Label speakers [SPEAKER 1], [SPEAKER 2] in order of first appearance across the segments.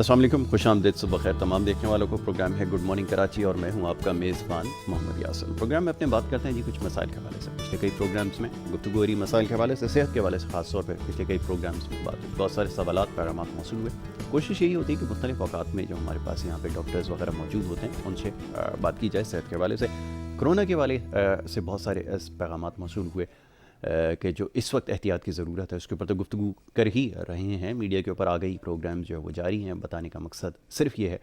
[SPEAKER 1] अस्सलाम वालेकुम, खुशामदीद, सुबह खैर तमाम देखने वालों को। प्रोग्राम है गुड मॉर्निंग कराची और मैं हूं आपका मेज़बान मोहम्मद यासिर। प्रोग्राम में अपने बात करते हैं जी कुछ मसाइल के हवाले से। पिछले कई प्रोग्राम्स में गुफ्तगू हो रही मसाइल के हवाले से, सेहत के हवाले से खास तौर पर पिछले कई प्रोग्राम्स में बात हुई, बहुत सारे सवालात पैगाम मौसूल हुए। कोशिश यही होती है कि मुख्तलिफ औकात में जो हमारे पास यहाँ पर डॉक्टर्स वगैरह मौजूद होते हैं उनसे बात की जाए सेहत के हवाले से। कोरोना के हवाले से बहुत सारे पैगाम मौसूल हुए कि जो इस वक्त एहतियात की ज़रूरत है उसके ऊपर तो गुफ्तगू कर ही रहे हैं। मीडिया के ऊपर आ गई प्रोग्राम जो है वो जारी हैं। बताने का मकसद सिर्फ ये है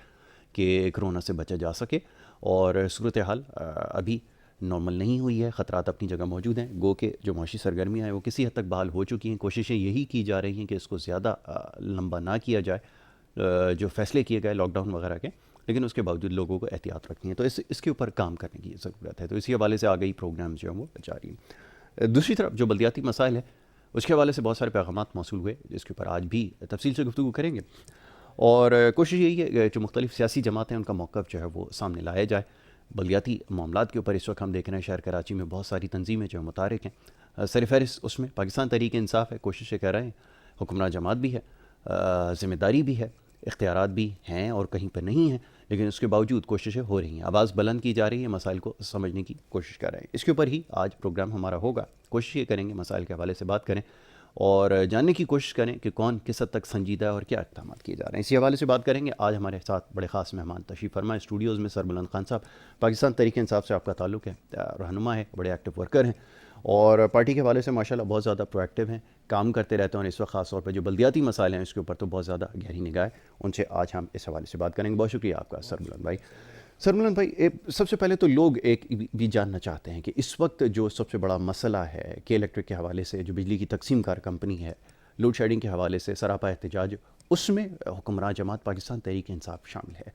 [SPEAKER 1] कि कोरोना से बचा जा सके और सूरत हाल अभी नॉर्मल नहीं हुई है, ख़तरात अपनी जगह मौजूद हैं। गो के जो माशी सरगर्मियाँ हैं वो किसी हद तक बहाल हो चुकी हैं। कोशिशें यही की जा रही हैं कि इसको ज़्यादा लंबा ना किया जाए, जो फ़ैसले किए गए लॉकडाउन वगैरह के, लेकिन उसके बावजूद लोगों को एहतियात रखनी है। तो इसके ऊपर काम करने की ज़रूरत है। तो इसी हवाले से आ गई प्रोग्राम जो है वो जारी हैं। दूसरी तरफ जो बल्दियाती मसाइल है उसके हवाले से बहुत सारे पैगामात मौसूल हुए जिसके ऊपर आज भी तफसील से गुफ्तगू करेंगे। और कोशिश यही है कि जो मुख्तलिफ सियासी जमातें हैं उनका मौक़िफ़ जो है वो सामने लाया जाए। बल्दियाती मामलात के ऊपर इस वक्त हम देख रहे हैं शहर कराची में बहुत सारी तंजीमें जो मुतारिक हैं। सरफ़हरिस्त उसमें पाकिस्तान तहरीक इंसाफ है, कोशिशें कर रहे हैं, हुक्मरान जमात भी है, ज़िम्मेदारी भी है, इख्तियारात भी हैं और कहीं पर नहीं हैं, लेकिन उसके बावजूद कोशिशें हो रही हैं, आवाज़ बुलंद की जा रही है, मसाइल को समझने की कोशिश कर रहे हैं। इसके ऊपर ही आज प्रोग्राम हमारा होगा। कोशिश ये करेंगे मसाइल के हवाले से बात करें और जानने की कोशिश करें कि कौन किस हद तक संजीदा है और क्या इक़दाम किए जा रहे हैं। इसी हवाले से बात करेंगे। आज हमारे साथ बड़े ख़ास मेहमान तशरीफ़ फरमा स्टूडियोज़ में। सरबुलंद खान साहब, पाकिस्तान तहरीक इंसाफ से आपका ताल्लुक़ है, रहनुमा है, बड़े एक्टिव वर्कर हैं और पार्टी के हवाले से माशाल्लाह बहुत ज़्यादा प्रोएक्टिव हैं, काम करते रहते हैं। और इस वक्त ख़ास तौर पर जो बल्दियाती मसाइल हैं इसके ऊपर तो बहुत ज़्यादा गहरी निगाह है। उनसे आज हम इस हवाले से बात करेंगे। बहुत शुक्रिया आपका सरबुलंद भाई। सरबुलंद भाई, सबसे पहले तो लोग एक भी जानना चाहते हैं कि इस वक्त जो सबसे बड़ा मसला है के इलेक्ट्रिक के हवाले से, जो बिजली की तकसीम कार कंपनी है, लोड शेडिंग के हवाले से सरापा एहतजाज, उसमें हुक्मरान जमात पाकिस्तान तहरीक इंसाफ शामिल है।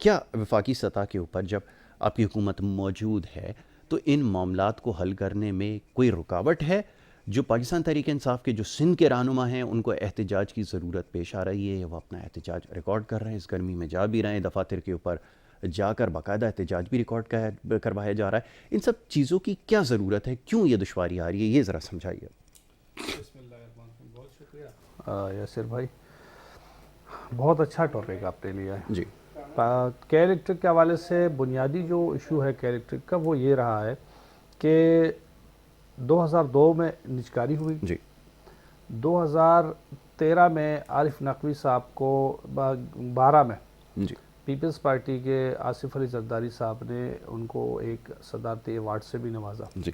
[SPEAKER 1] क्या वफाकी सतह के ऊपर जब आपकी हुकूमत मौजूद है तो इन मामलात को हल करने में कोई रुकावट है? जो पाकिस्तान तहरीक इंसाफ के जो सिंध के रहनुमा हैं उनको एहतजाज की ज़रूरत पेश आ रही है, वो अपना एहतजाज रिकॉर्ड कर रहे हैं, इस गर्मी में जा भी रहे हैं, दफातर के ऊपर जाकर बाकायदा एहतजाज भी रिकॉर्ड करवाया जा रहा है। इन सब चीज़ों की क्या ज़रूरत है, क्यों ये दुश्वारी आ रही है, ये ज़रा समझाइए।
[SPEAKER 2] बहुत शुक्रिया यासिर भाई, बहुत अच्छा टॉपिक आपने लिया है
[SPEAKER 1] जी।
[SPEAKER 2] के इलेक्ट्रिक के हवाले से बुनियादी जो इशू है के इलेक्ट्रिक का वो ये रहा है कि 2002 में निजकारी हुई
[SPEAKER 1] जी।
[SPEAKER 2] 2013 में आरिफ नकवी साहब को 12 में
[SPEAKER 1] जी।
[SPEAKER 2] पीपल्स पार्टी के आसिफ अली जरदारी साहब ने उनको एक सदारती अवार्ड से भी नवाजा।
[SPEAKER 1] जी।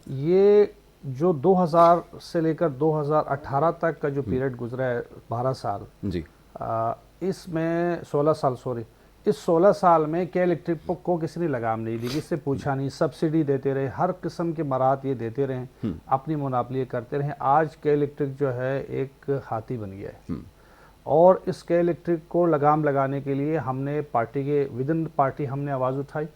[SPEAKER 2] ये जो 2000 से लेकर 2018 तक का जो पीरियड गुजरा है 12 साल
[SPEAKER 1] जी।
[SPEAKER 2] इसमें 16 साल इस 16 साल में के इलेक्ट्रिक को किसी ने लगाम नहीं दी, किससे पूछा नहीं, सब्सिडी देते रहे, हर किस्म के मराहत ये देते रहे, अपनी मुनाफली करते रहे। आज के इलेक्ट्रिक जो है एक हाथी बन गया है और इस के इलेक्ट्रिक को लगाम लगाने के लिए हमने पार्टी के विदिन पार्टी हमने आवाज़ उठाई।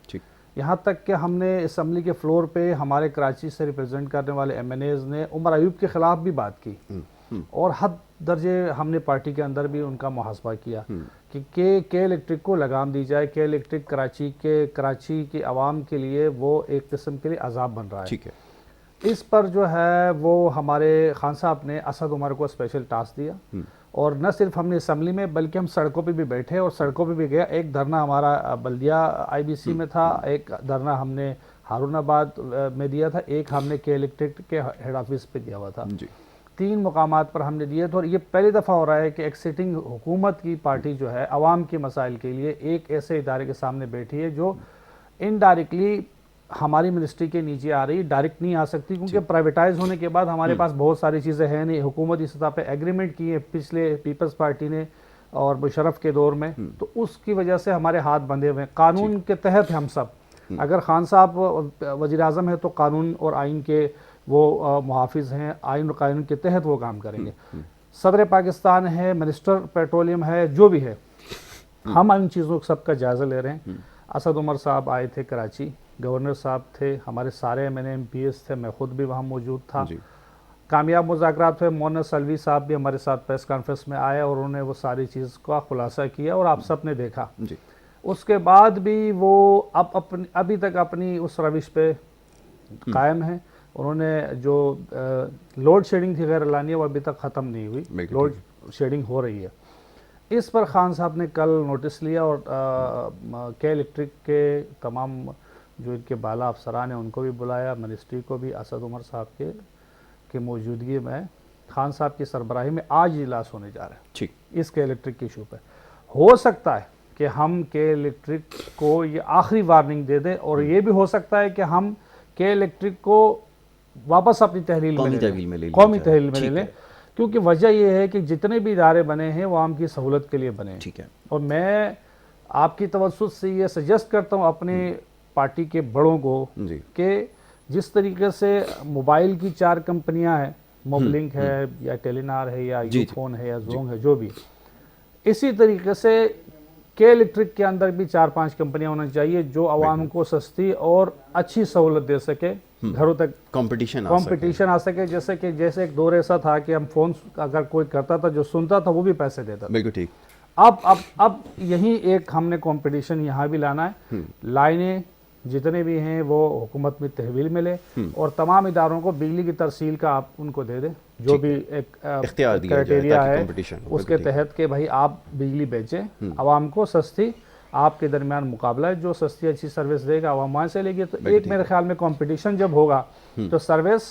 [SPEAKER 2] यहाँ तक कि हमने असम्बली के फ्लोर पे हमारे कराची से रिप्रेजेंट करने वाले MNAs ने उमर अयूब के ख़िलाफ़ भी बात की और हद दर्जे हमने पार्टी के अंदर भी उनका मुहासबा किया कि के इलेक्ट्रिक को लगाम दी जाए। के इलेक्ट्रिक कराची के आवाम के लिए वो एक किस्म के लिए अजाब बन रहा है।
[SPEAKER 1] ठीक है।
[SPEAKER 2] इस पर जो है वो हमारे खान साहब ने असद उमर को स्पेशल टास्क दिया और न सिर्फ हमने असम्बली में बल्कि हम सड़कों पे भी बैठे और सड़कों पे भी गया। एक धरना हमारा बल्दिया IBC में था, एक धरना हमने हारूनाबाद में दिया था, एक हमने के इलेक्ट्रिक के हेड ऑफिस पे दिया हुआ था। 3 मुकामात पर हमने दिए थे और ये पहली दफ़ा हो रहा है कि एक सिटिंग हुकूमत की पार्टी जो है अवाम के मसाइल के लिए एक ऐसे इदारे के सामने बैठी है जो इनडायरेक्टली हमारी मिनिस्ट्री के नीचे आ रही, डायरेक्ट नहीं आ सकती क्योंकि प्राइवेटाइज होने के बाद हमारे पास बहुत सारी चीज़ें हैं नहीं। हुकूमती सतह पे एग्रीमेंट किए पिछले पीपल्स पार्टी ने और मुशर्रफ के दौर में, तो उसकी वजह से हमारे हाथ बंधे हुए हैं। कानून के तहत हम सब, अगर खान साहब वज़ीर आज़म है तो कानून और आइन के वो मुहाफिज हैं, आइन और कानून के तहत वो काम करेंगे। सदर पाकिस्तान है, मिनिस्टर पेट्रोलियम है, जो भी है, हम इन चीज़ों सबका जायज़ा ले रहे हैं। असद उमर साहब आए थे कराची, गवर्नर साहब थे, हमारे सारे MNA-MPs थे, मैं खुद भी वहाँ मौजूद था। कामयाब मुज़ाकरात हुए, मोनस अलवी साहब भी हमारे साथ प्रेस कॉन्फ्रेंस में आए और उन्होंने वो सारी चीज़ का खुलासा किया और आप सब ने देखा। उसके बाद भी वो अभी तक अपनी उस रविश पे कायम है। उन्होंने जो लोड शेडिंग थी गैर एलानिया वो अभी तक ख़त्म नहीं हुई, लोड शेडिंग हो रही है। इस पर खान साहब ने कल नोटिस लिया और के इलेक्ट्रिक के तमाम जो इनके बाला अफसरान हैं उनको भी बुलाया, मिनिस्ट्री को भी, असद उमर साहब के मौजूदगी में खान साहब की सरबराही में आज इजलास होने जा रहा है
[SPEAKER 1] ठीक
[SPEAKER 2] इस के इलेक्ट्रिक के इशू पे। हो सकता है कि हम के इलेक्ट्रिक को ये आखिरी वार्निंग दे दें और ये भी हो सकता है कि हम के इलेक्ट्रिक को वापस अपनी तहलील में ले लें, कौमी तहलील में ले लें, क्योंकि वजह यह है कि जितने भी इदारे बने हैं वो आम की सहूलत के लिए बने हैं।
[SPEAKER 1] ठीक है।
[SPEAKER 2] और मैं आपकी तवज्जुह से ये सजेस्ट करता हूँ अपने पार्टी के बड़ों को कि जिस तरीके से मोबाइल की 4 कंपनियां हैं, मोबलिंक है या टेलीनार है या यूफोन है या जोंग है, जो भी, इसी तरीके से के इलेक्ट्रिक के अंदर भी 4-5 कंपनियां होना चाहिए जो आवाम को सस्ती और अच्छी सहूलत दे सके, घरों तक कंपटीशन आ सके। जैसे एक दौर ऐसा था कि हम फोन अगर कोई करता था, जो सुनता था वो भी पैसे देता था।
[SPEAKER 1] बिल्कुल ठीक।
[SPEAKER 2] अब यही एक हमने कंपटीशन यहाँ भी लाना है। लाइनें जितने भी हैं वो हुकूमत में तहवील में ले और तमाम इदारों को बिजली की तरसील का आप उनको दे दें, जो भी एक क्राइटेरिया है उसके तहत कि भाई आप बिजली बेचें, आवाम को सस्ती, आपके दरमियान मुकाबला है, जो सस्ती अच्छी सर्विस देगा आवाम वहाँ से लेगी। तो एक मेरे ख्याल में कंपटीशन जब होगा तो सर्विस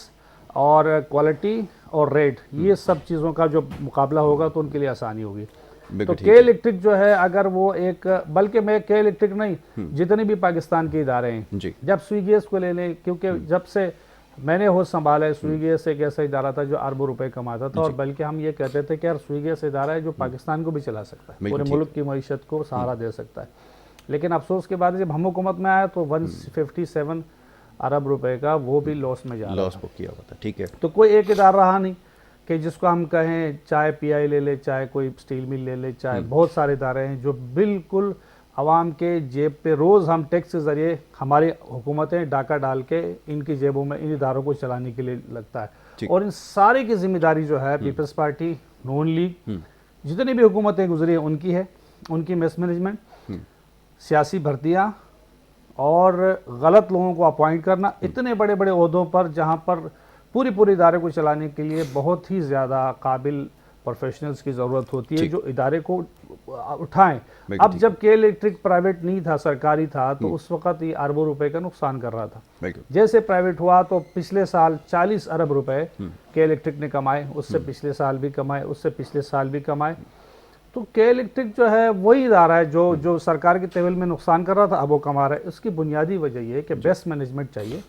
[SPEAKER 2] और क्वालिटी और रेट, ये सब चीज़ों का जो मुकाबला होगा तो उनके लिए आसानी होगी। तो के इलेक्ट्रिक जो है, अगर वो एक, बल्कि मैं के इलेक्ट्रिक नहीं, जितने भी पाकिस्तान के इदारे हैं, जब स्विगेस को ले लें, क्योंकि जब से मैंने होश संभाला है, स्विगेस एक ऐसा इदारा था जो अरबों रुपए कमाता था, और बल्कि हम ये कहते थे कि यार स्विगेस इदारा है जो पाकिस्तान को भी चला सकता है, पूरे मुल्क की मईशत को सहारा दे सकता है। लेकिन अफसोस के बाद जब हम हुकूमत में आया तो 157 अरब रुपए का वो भी लॉस में जा
[SPEAKER 1] लॉस किया हुआ था। ठीक है।
[SPEAKER 2] तो कोई एक इदारा रहा नहीं कि जिसको हम कहें चाहे पीआई ले ले, चाहे कोई स्टील मिल ले ले, चाहे बहुत सारे इदारे हैं जो बिल्कुल आवाम के जेब पे रोज़ हम टैक्स के ज़रिए हमारी हुकूमतें डाका डाल के इनकी जेबों में इन इदारों को चलाने के लिए लगता है। और इन सारी की जिम्मेदारी जो है पीपल्स पार्टी, नून लीग, जितनी भी हुकूमतें गुजरी हैं उनकी है, उनकी मिसमैनेजमेंट, सियासी भर्तियाँ और गलत लोगों को अपॉइंट करना इतने बड़े बड़े ओहदों पर, जहाँ पर पूरे इदारे को चलाने के लिए बहुत ही ज़्यादा काबिल प्रोफेशनल्स की ज़रूरत होती है जो इदारे को उठाएं। अब जब के इलेक्ट्रिक प्राइवेट नहीं था, सरकारी था, तो उस वक़्त ये अरबों रुपए का नुकसान कर रहा था। जैसे प्राइवेट हुआ तो पिछले साल 40 अरब रुपए के इलेक्ट्रिक ने कमाए, उससे पिछले साल भी कमाए, उससे पिछले साल भी कमाए। तो के इलेक्ट्रिक जो है वही इदारा है जो सरकार के तहवील में नुकसान कर रहा था, अब वो कमा रहा है। उसकी बुनियादी वजह ये है कि बेस्ट मैनेजमेंट चाहिए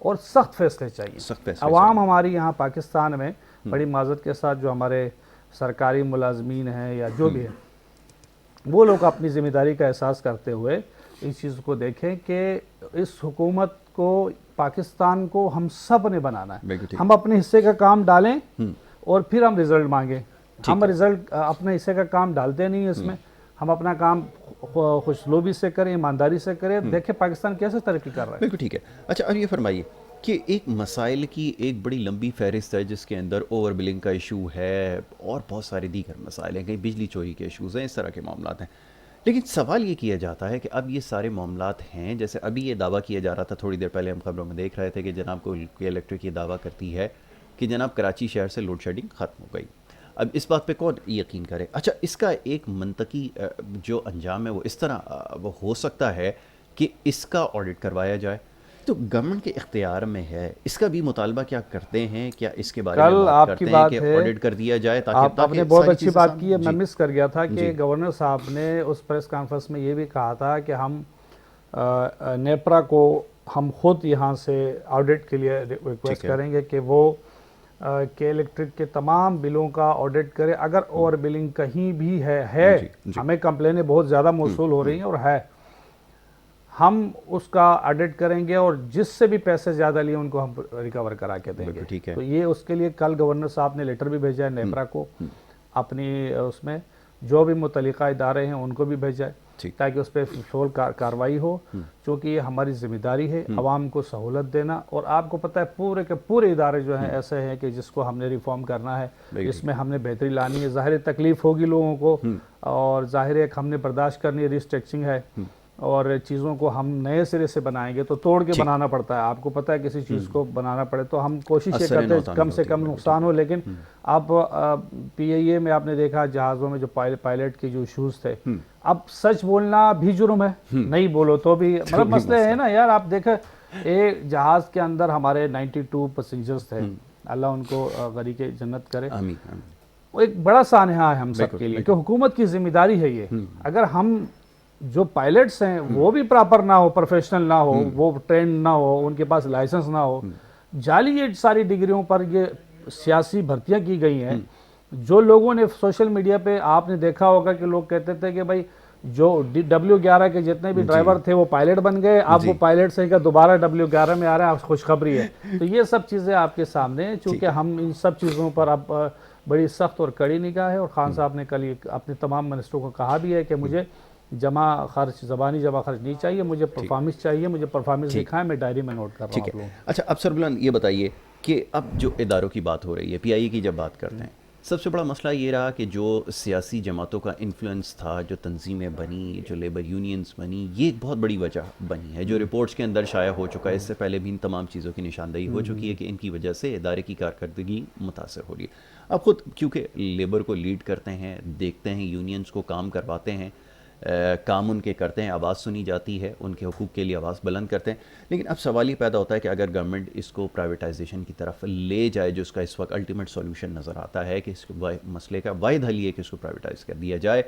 [SPEAKER 2] और सख्त फैसले चाहिए। अवाम हमारी यहाँ पाकिस्तान में बड़ी माजरत के साथ जो हमारे सरकारी मुलाजमीन हैं या जो भी है, वो लोग अपनी जिम्मेदारी का एहसास करते हुए इस चीज़ को देखें कि इस हुकूमत को, पाकिस्तान को हम सब ने बनाना है। हम अपने हिस्से का काम डालें और फिर हम रिजल्ट मांगें। हम रिजल्ट अपने हिस्से का काम डालते नहीं है इसमें, हम अपना काम खुशलोबी से करें, ईमानदारी से करें, देखें पाकिस्तान कैसे तरक्की कर रहा है।
[SPEAKER 1] बिल्कुल ठीक है। अच्छा, अब ये फरमाइए कि एक मसाइल की एक बड़ी लंबी फहरिस्त है जिसके अंदर ओवर बिलिंग का इशू है और बहुत सारे दीगर मसाइल हैं, कहीं बिजली चोरी के इशूज़ हैं, इस तरह के मामला हैं। लेकिन सवाल ये किया जाता है कि अब ये सारे मामला हैं, जैसे अभी ये दावा किया जा रहा था, थोड़ी देर पहले हम खबरों में देख रहे थे कि जनाब को इलेक्ट्रिक ये दावा करती है कि जनाब कराची शहर से लोड शेडिंग ख़त्म हो गई। अब इस बात पे कौन यकीन करे? अच्छा, इसका एक मंतकी जो अंजाम है वो इस तरह वो हो सकता है कि इसका ऑडिट करवाया जाए, तो गवर्नमेंट के इख्तियार में है, इसका भी मुतालबा क्या करते हैं? क्या इसके बारे में बात करते हैं कि ऑडिट कर दिया जाए? ताकि
[SPEAKER 2] आपने बहुत अच्छी बात की है, मैं मिस कर गया था कि गवर्नर साहब ने उस प्रेस कॉन्फ्रेंस में ये भी कहा था कि हम नेपरा को हम खुद यहाँ से ऑडिट के लिए रिक्वेस्ट करेंगे कि वो के इलेक्ट्रिक के तमाम बिलों का ऑडिट करे। अगर ओवर बिलिंग कहीं भी है हमें कंप्लेनें बहुत ज़्यादा मौसूल हो रही हैं और है, हम उसका ऑडिट करेंगे और जिससे भी पैसे ज़्यादा लिए उनको हम रिकवर करा के देंगे। ठीक है। तो ये उसके लिए कल गवर्नर साहब ने लेटर भी भेजा है नेपरा को, अपनी उसमें जो भी मुतल्लिका इदारे हैं उनको भी भेजा है ताकि उस पर फौल कार्रवाई हो, क्योंकि ये हमारी जिम्मेदारी है आवाम को सहूलत देना। और आपको पता है पूरे के पूरे इदारे जो हैं ऐसे हैं कि जिसको हमने रिफॉर्म करना है, इसमें हमने बेहतरी लानी है। ज़ाहिर तकलीफ़ होगी लोगों को और ज़ाहिर है हमने बर्दाश्त करनी है, रिस्ट्रक्चरिंग है, और चीज़ों को हम नए सिरे से बनाएंगे तो तोड़ के बनाना पड़ता है। आपको पता है किसी चीज़ को बनाना पड़े तो हम कोशिश ये करते हैं कम से कम नुकसान हो, लेकिन अब PIA में आपने देखा जहाज़ों में जो पायलट के जो इशूज़ थे, अब सच बोलना भी जुर्म है, नहीं बोलो तो भी मतलब मसले है ना यार। आप देखें एक जहाज़ के अंदर हमारे 92 पैसेंजर्स थे, अल्लाह उनको गरीक़े जन्नत करे। वो एक बड़ा सानहा है हम सब के लिए कि हुकूमत की जिम्मेदारी है ये। अगर हम जो पायलट्स हैं वो भी प्रॉपर ना हो, प्रोफेशनल ना हो, वो ट्रेन ना हो, उनके पास लाइसेंस ना हो, जाली ये सारी डिग्रियों पर ये सियासी भर्तियां की गई हैं। जो लोगों ने सोशल मीडिया पे आपने देखा होगा कि लोग कहते थे कि भाई जो W11 के जितने भी ड्राइवर थे वो पायलट बन गए, अब वो पायलट से क्या दोबारा W11 में आ रहे हैं, खुशखबरी है। तो ये सब चीज़ें आपके सामने हैं, चूँकि हम इन सब चीज़ों पर अब बड़ी सख्त और कड़ी निगाह है। और खान साहब ने कल अपने तमाम मिनिस्टरों को कहा भी है कि मुझे ज़बानी जमा खर्च नहीं चाहिए, मुझे परफॉर्मेंस चाहिए, मुझे परफॉर्मेंस दिखाएं, मैं डायरी में नोट कर रहा हूँ।
[SPEAKER 1] ठीक है, अच्छा अफसर बुलंद ये बताइए कि अब जो इदारों की बात हो रही है, PIA की जब बात करते हैं, सबसे बड़ा मसला ये रहा कि जो सियासी जमातों का इन्फ्लुएंस था, जो तंजीमें बनी, जो लेबर यूनियंस बनी, ये एक बहुत बड़ी वजह बनी है जो रिपोर्ट्स के अंदर शाया हो चुका है। इससे पहले भी इन तमाम चीज़ों की निशानदेही हो चुकी है कि इनकी वजह से इदारे की कारकर्दगी मुतासर हो रही है। आप खुद क्योंकि लेबर को लीड करते हैं, देखते हैं, यूनियंस को काम करवाते हैं, काम उनके करते हैं, आवाज़ सुनी जाती है, उनके हुकूक के लिए आवाज़ बुलंद करते हैं। लेकिन अब सवाल ये पैदा होता है कि अगर गवर्नमेंट इसको प्राइवेटाइजेशन की तरफ ले जाए, जो इसका इस वक्त अल्टीमेट सॉल्यूशन नज़र आता है कि इस मसले का वाहिद हल ये कि इसको प्राइवेटाइज कर दिया जाए,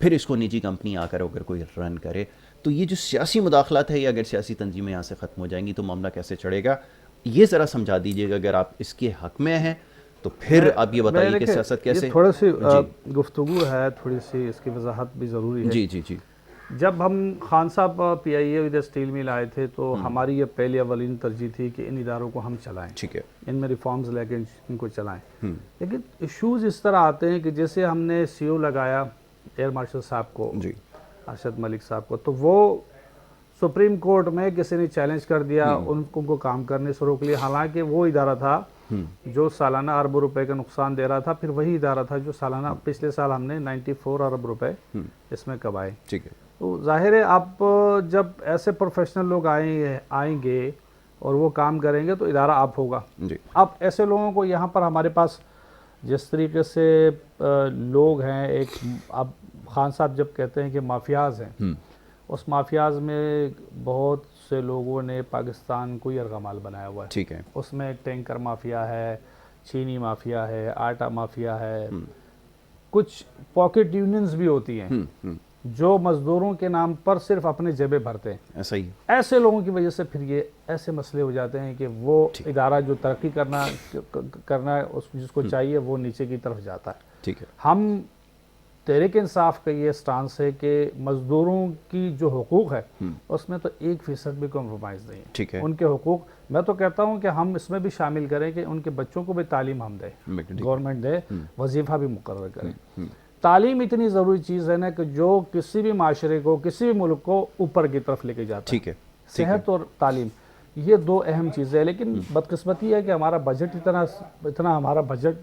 [SPEAKER 1] फिर इसको निजी कंपनी आकर अगर कोई रन करे, तो ये जो सियासी मुदाखलत है, या अगर सियासी तंजीमें यहाँ से ख़त्म हो जाएंगी तो मामला कैसे चढ़ेगा, ये ज़रा समझा दीजिएगा अगर आप इसके हक़ में हैं। तो फिर आप ये बताइए कि सियासत कैसे,
[SPEAKER 2] थोड़ी सी गुफ्तगू है, थोड़ी सी इसकी वजाहत भी ज़रूरी है।
[SPEAKER 1] जी जी जी।
[SPEAKER 2] जब हम खान साहब PIA इधर स्टील मिल आए थे तो हमारी ये पहली अवलीन तरजीह थी कि इन इदारों को हम चलाएं, ठीक है, इनमें रिफॉर्म्स लेके इनको चलाएं। लेकिन इशूज़ इस तरह आते हैं कि जैसे हमने CO लगाया एयर मार्शल साहब को, अरशद मलिक साहब को, तो वो सुप्रीम कोर्ट में किसी ने चैलेंज कर दिया, उनको काम करने से रोक लिया। हालांकि वो इदारा था जो सालाना अरबों रुपए का नुकसान दे रहा था, फिर वही इदारा था जो सालाना पिछले साल हमने 94 अरब रुपए इसमें कमाए। ठीक है, तो जाहिर है आप जब ऐसे प्रोफेशनल लोग आएंगे और वो काम करेंगे तो इदारा आप होगा। अब ऐसे लोगों को यहाँ पर हमारे पास जिस तरीके से लोग हैं, एक अब खान साहब जब कहते हैं कि माफियाज हैं, उस माफियाज में बहुत से लोगों ने पाकिस्तान को यरगमाल बनाया हुआ है। ठीक है, उसमें टैंकर माफिया है, चीनी माफिया है, आटा माफिया है, कुछ पॉकेट यूनियंस भी होती हैं जो मजदूरों के नाम पर सिर्फ अपने जेबें भरते हैं। ऐसा ही, ऐसे लोगों की वजह से फिर ये ऐसे मसले हो जाते हैं कि वो इदारा जो तरक्की करना उस जिसको चाहिए वो नीचे की तरफ जाता है। ठीक है, हम तहरीक इंसाफ का ये स्टांस है कि मजदूरों की जो हुकूक है उसमें तो 1% भी कॉम्प्रोमाइज़ नहीं है। ठीक है, उनके हुकूक, मैं तो कहता हूँ कि हम इसमें भी शामिल करें कि उनके बच्चों को भी तालीम हम दें, गवर्नमेंट दे, वजीफ़ा भी मुकर्रर करें। तालीम इतनी ज़रूरी चीज़ है ना कि जो किसी भी माशरे को, किसी भी मुल्क को ऊपर की तरफ लेके जाता है। ठीक है, सेहत और तालीम, ये दो अहम चीज़ें हैं। लेकिन बदकिस्मती है कि हमारा बजट इतना हमारा बजट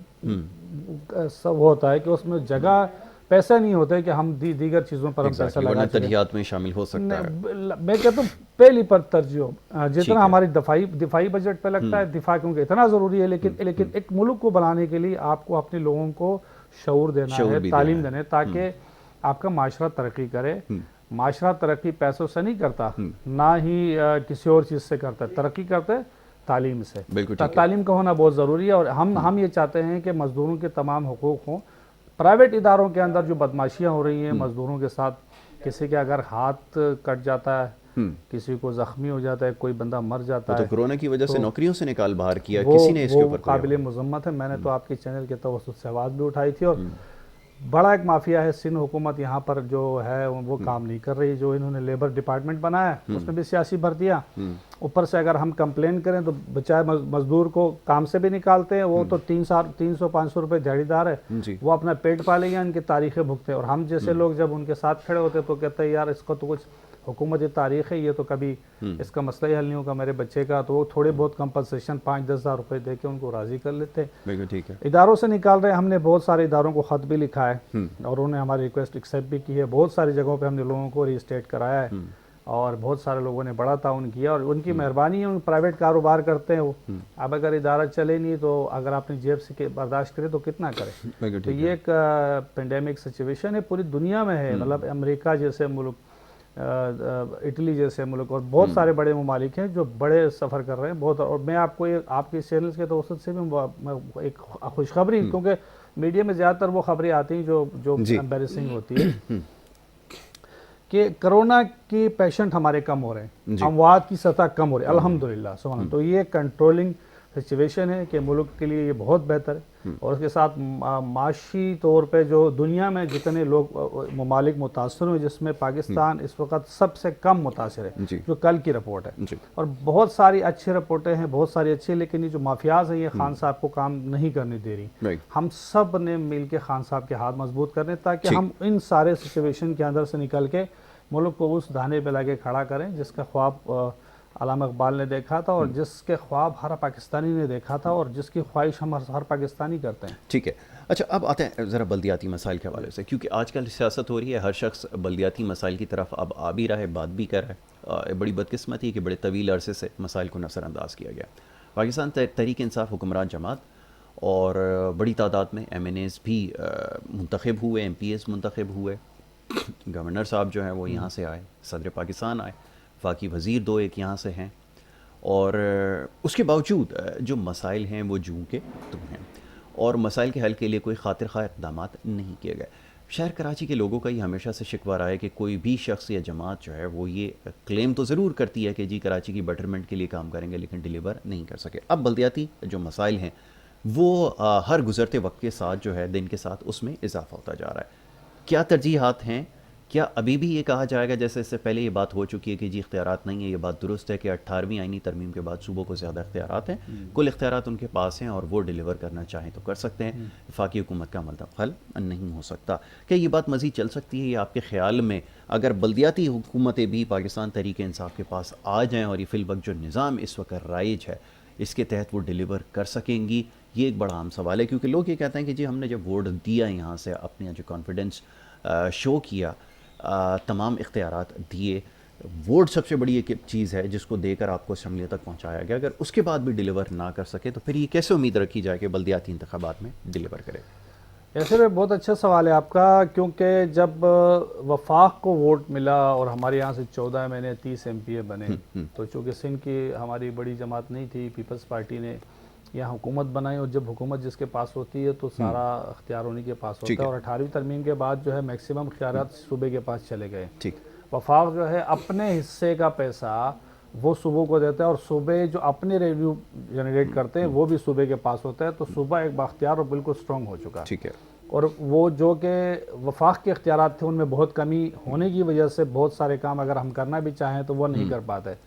[SPEAKER 2] सब होता है कि उसमें जगह पैसा नहीं होता है कि हम दीगर चीज़ों पर हम पैसा लगा
[SPEAKER 1] तरजीहात में शामिल हो सकता है।
[SPEAKER 2] मैं कहता हूँ पहली पर तरजीह जितना हमारी दिफाई बजट पे लगता है, दिफा क्योंकि इतना ज़रूरी है, लेकिन एक मुल्क को बनाने के लिए आपको अपने लोगों को शऊर देना है, तालीम देना है, ताकि आपका माशरा तरक्की करे। माशरा तरक्की पैसों से नहीं करता, ना ही किसी और चीज़ से करता है, तरक्की करते तालीम से। तालीम का होना बहुत ज़रूरी है। और हम ये चाहते हैं कि मज़दूरों के तमाम हुकूक हों। प्राइवेट इदारों के अंदर जो बदमाशियाँ हो रही हैं मज़दूरों के साथ, किसी के अगर हाथ कट जाता है, किसी को ज़ख्मी हो जाता है, कोई बंदा मर जाता है,
[SPEAKER 1] तो कोरोना की वजह से नौकरियों से निकाल बाहर किया, किसी ने इसके ऊपर
[SPEAKER 2] काबिल मज़म्मत है। मैंने तो आपके चैनल के तवस्सुत से आवाज़ भी उठाई थी। और बड़ा एक माफिया है सिंध हुकूमत, यहाँ पर जो है वो काम नहीं कर रही। जो इन्होंने लेबर डिपार्टमेंट बनाया उसमें भी सियासी भर्तियाँ, ऊपर से अगर हम कंप्लेन करें तो बचाए मजदूर को काम से भी निकालते हैं। वो तो 300-500 रुपये दिहाड़ीदार है, वो अपना पेट पालेंगे, इनकी तारीखें भुगते हैं। और हम जैसे लोग जब उनके साथ खड़े होते तो कहते हैं यार इसको तो कुछ हुकूमती तारीख है, ये तो कभी इसका मसला ही हल नहीं होगा मेरे बच्चे का, तो वो थोड़े बहुत कंपनसेशन 5-10 हज़ार रुपये दे के उनको राज़ी कर लेते हैं।
[SPEAKER 1] बिल्कुल ठीक है।
[SPEAKER 2] इदारों से निकाल रहे हैं, हमने बहुत सारे इदारों को ख़त भी लिखा है और उन्होंने हमारी रिक्वेस्ट एक्सेप्ट भी की है। बहुत सारी जगहों पे हमने लोगों को रीस्टेट कराया है और बहुत सारे लोगों ने बड़ा ताउन किया और उनकी मेहरबानी है, उन प्राइवेट कारोबार करते हैं वो। अब अगर इदारा चले नहीं तो अगर आपने जेब से बर्दाश्त करे तो कितना करे। तो ये एक पेंडेमिक सिचुएशन है, पूरी दुनिया में है, मतलब अमेरिका जैसे मुल्क, इटली जैसे मुल्क और बहुत सारे बड़े ममालिक हैं जो बड़े सफ़र कर रहे हैं बहुत। और मैं आपको ये आपके चैनल्स के तवसत से भी एक खुशखबरी, क्योंकि मीडिया में ज़्यादातर वो खबरें आती हैं जो एम्बेरसिंग होती है कि कोरोना की पेशेंट हमारे कम हो रहे हैं, अमवात की सतह कम हो रही है, अल्हम्दुलिल्लाह सुभान। तो ये कंट्रोलिंग सिचुएशन है कि मुल्क के लिए ये बहुत बेहतर है। और उसके साथ माशी तौर पे जो दुनिया में जितने लोग ममालिक मुतासर हुए, जिसमें पाकिस्तान इस वक्त सबसे कम मुतासर है, जो कल की रिपोर्ट है। और बहुत सारी अच्छी रिपोर्टें हैं, बहुत सारी अच्छी, लेकिन ये जो माफियाज है ये खान साहब को काम नहीं करने दे रही। हम सब ने मिल के खान साहब के हाथ मजबूत करने ताकि हम इन सारे सिचुएशन के अंदर से निकल के मुल्क को उस दाने पे लाके खड़ा करें जिसका ख्वाब अल्लामा इकबाल ने देखा था और जिसके ख्वाब हर पाकिस्तानी ने देखा था और जिसकी ख्वाहिश हम हर पाकिस्तानी करते हैं।
[SPEAKER 1] ठीक है, अच्छा अब आते हैं ज़रा बल्दियाती मसाइल के हवाले से, क्योंकि आजकल सियासत हो रही है, हर शख्स बल्दियाती मसाइल की तरफ अब आ भी रहा है, बात भी कर रहा है। बड़ी बदकिस्मती है कि बड़े तवील अरसे से मसाइल को नज़रअंदाज किया गया। पाकिस्तान तहरीक इंसाफ हुक्मरान जमात और बड़ी तादाद में MNAs भी मुंतखब हुए, MPs मुंतखब हुए, गवर्नर साहब जो हैं वो यहाँ से आए, सदर पाकिस्तान आए, वफाकी वज़ीर 2 एक यहाँ से हैं, और उसके बावजूद जो मसाइल हैं वो जूं के तुम हैं और मसाइल के हल के लिए कोई खातिर खा इक़दाम नहीं किए गए। शहर कराची के लोगों का ये हमेशा से शिकवा रहा है कि कोई भी शख्स या जमात जो है वो ये क्लेम तो ज़रूर करती है कि जी कराची की बेटरमेंट के लिए काम करेंगे, लेकिन डिलीवर नहीं कर सके। अब बल्दियाती जो मसाइल हैं वो हर गुज़रते वक्त के साथ जो है दिन के साथ उसमें इजाफा होता जा रहा है। क्या तरजीहात हैं? क्या अभी भी ये कहा जाएगा, जैसे इससे पहले ये बात हो चुकी है कि जी इख्तियारात नहीं है, ये बात दुरुस्त है कि 18वीं आईनी तरमीम के बाद सूबों को ज़्यादा इख्तियारात हैं, कुल इख्तियारात उनके पास हैं और वो डिलीवर करना चाहें तो कर सकते हैं, वफाकी हुकूमत का अमल दखल नहीं हो सकता। क्या ये बात मज़ीद चल सकती है? ये आपके ख्याल में अगर बल्दियाती हुकूमतें भी पाकिस्तान तहरीक इंसाफ के पास आ जाएँ और ये फिलवक्त जो निज़ाम इस वक्त राइज है इसके तहत वो डिलीवर कर सकेंगी? ये एक बड़ा आम सवाल है, क्योंकि लोग ये कहते हैं कि जी हमने जब वोट दिया, यहाँ से अपने जो कॉन्फिडेंस शो किया, तमाम इख्तियारात दिए, वोट सबसे बड़ी एक चीज़ है जिसको देकर आपको असम्बली तक पहुंचाया गया, अगर उसके बाद भी डिलीवर ना कर सके तो फिर ये कैसे उम्मीद रखी जाए कि बल्दियाती इंतखाबात में डिलीवर करे?
[SPEAKER 2] ऐसे में बहुत अच्छा सवाल है आपका, क्योंकि जब वफाक को वोट मिला और हमारे यहाँ से 14 महीने 30 MPA बने, तो चूँकि सिंध की हमारी बड़ी जमात नहीं थी, पीपल्स पार्टी ने यहाँ हुकूमत बनाई और जब हुकूमत जिसके पास होती है तो सारा अख्तियार उन्हीं के पास होता है। और 18वीं तरमीम के बाद जो है मैक्सिमम इख्तियारात सूबे के पास चले गए। ठीक, वफाक जो है अपने हिस्से का पैसा वो सूबों को देता है और सूबे जो अपने रेवेन्यू जनरेट करते हैं वो भी सूबे के पास होता है, तो सूबा एक बाख्तियार और बिल्कुल स्ट्रॉन्ग हो चुका है। ठीक है, और वो जो कि वफाक के इख्तियारात थे उनमें बहुत कमी होने की वजह से बहुत सारे काम अगर हम करना भी चाहें तो वो नहीं कर पाते।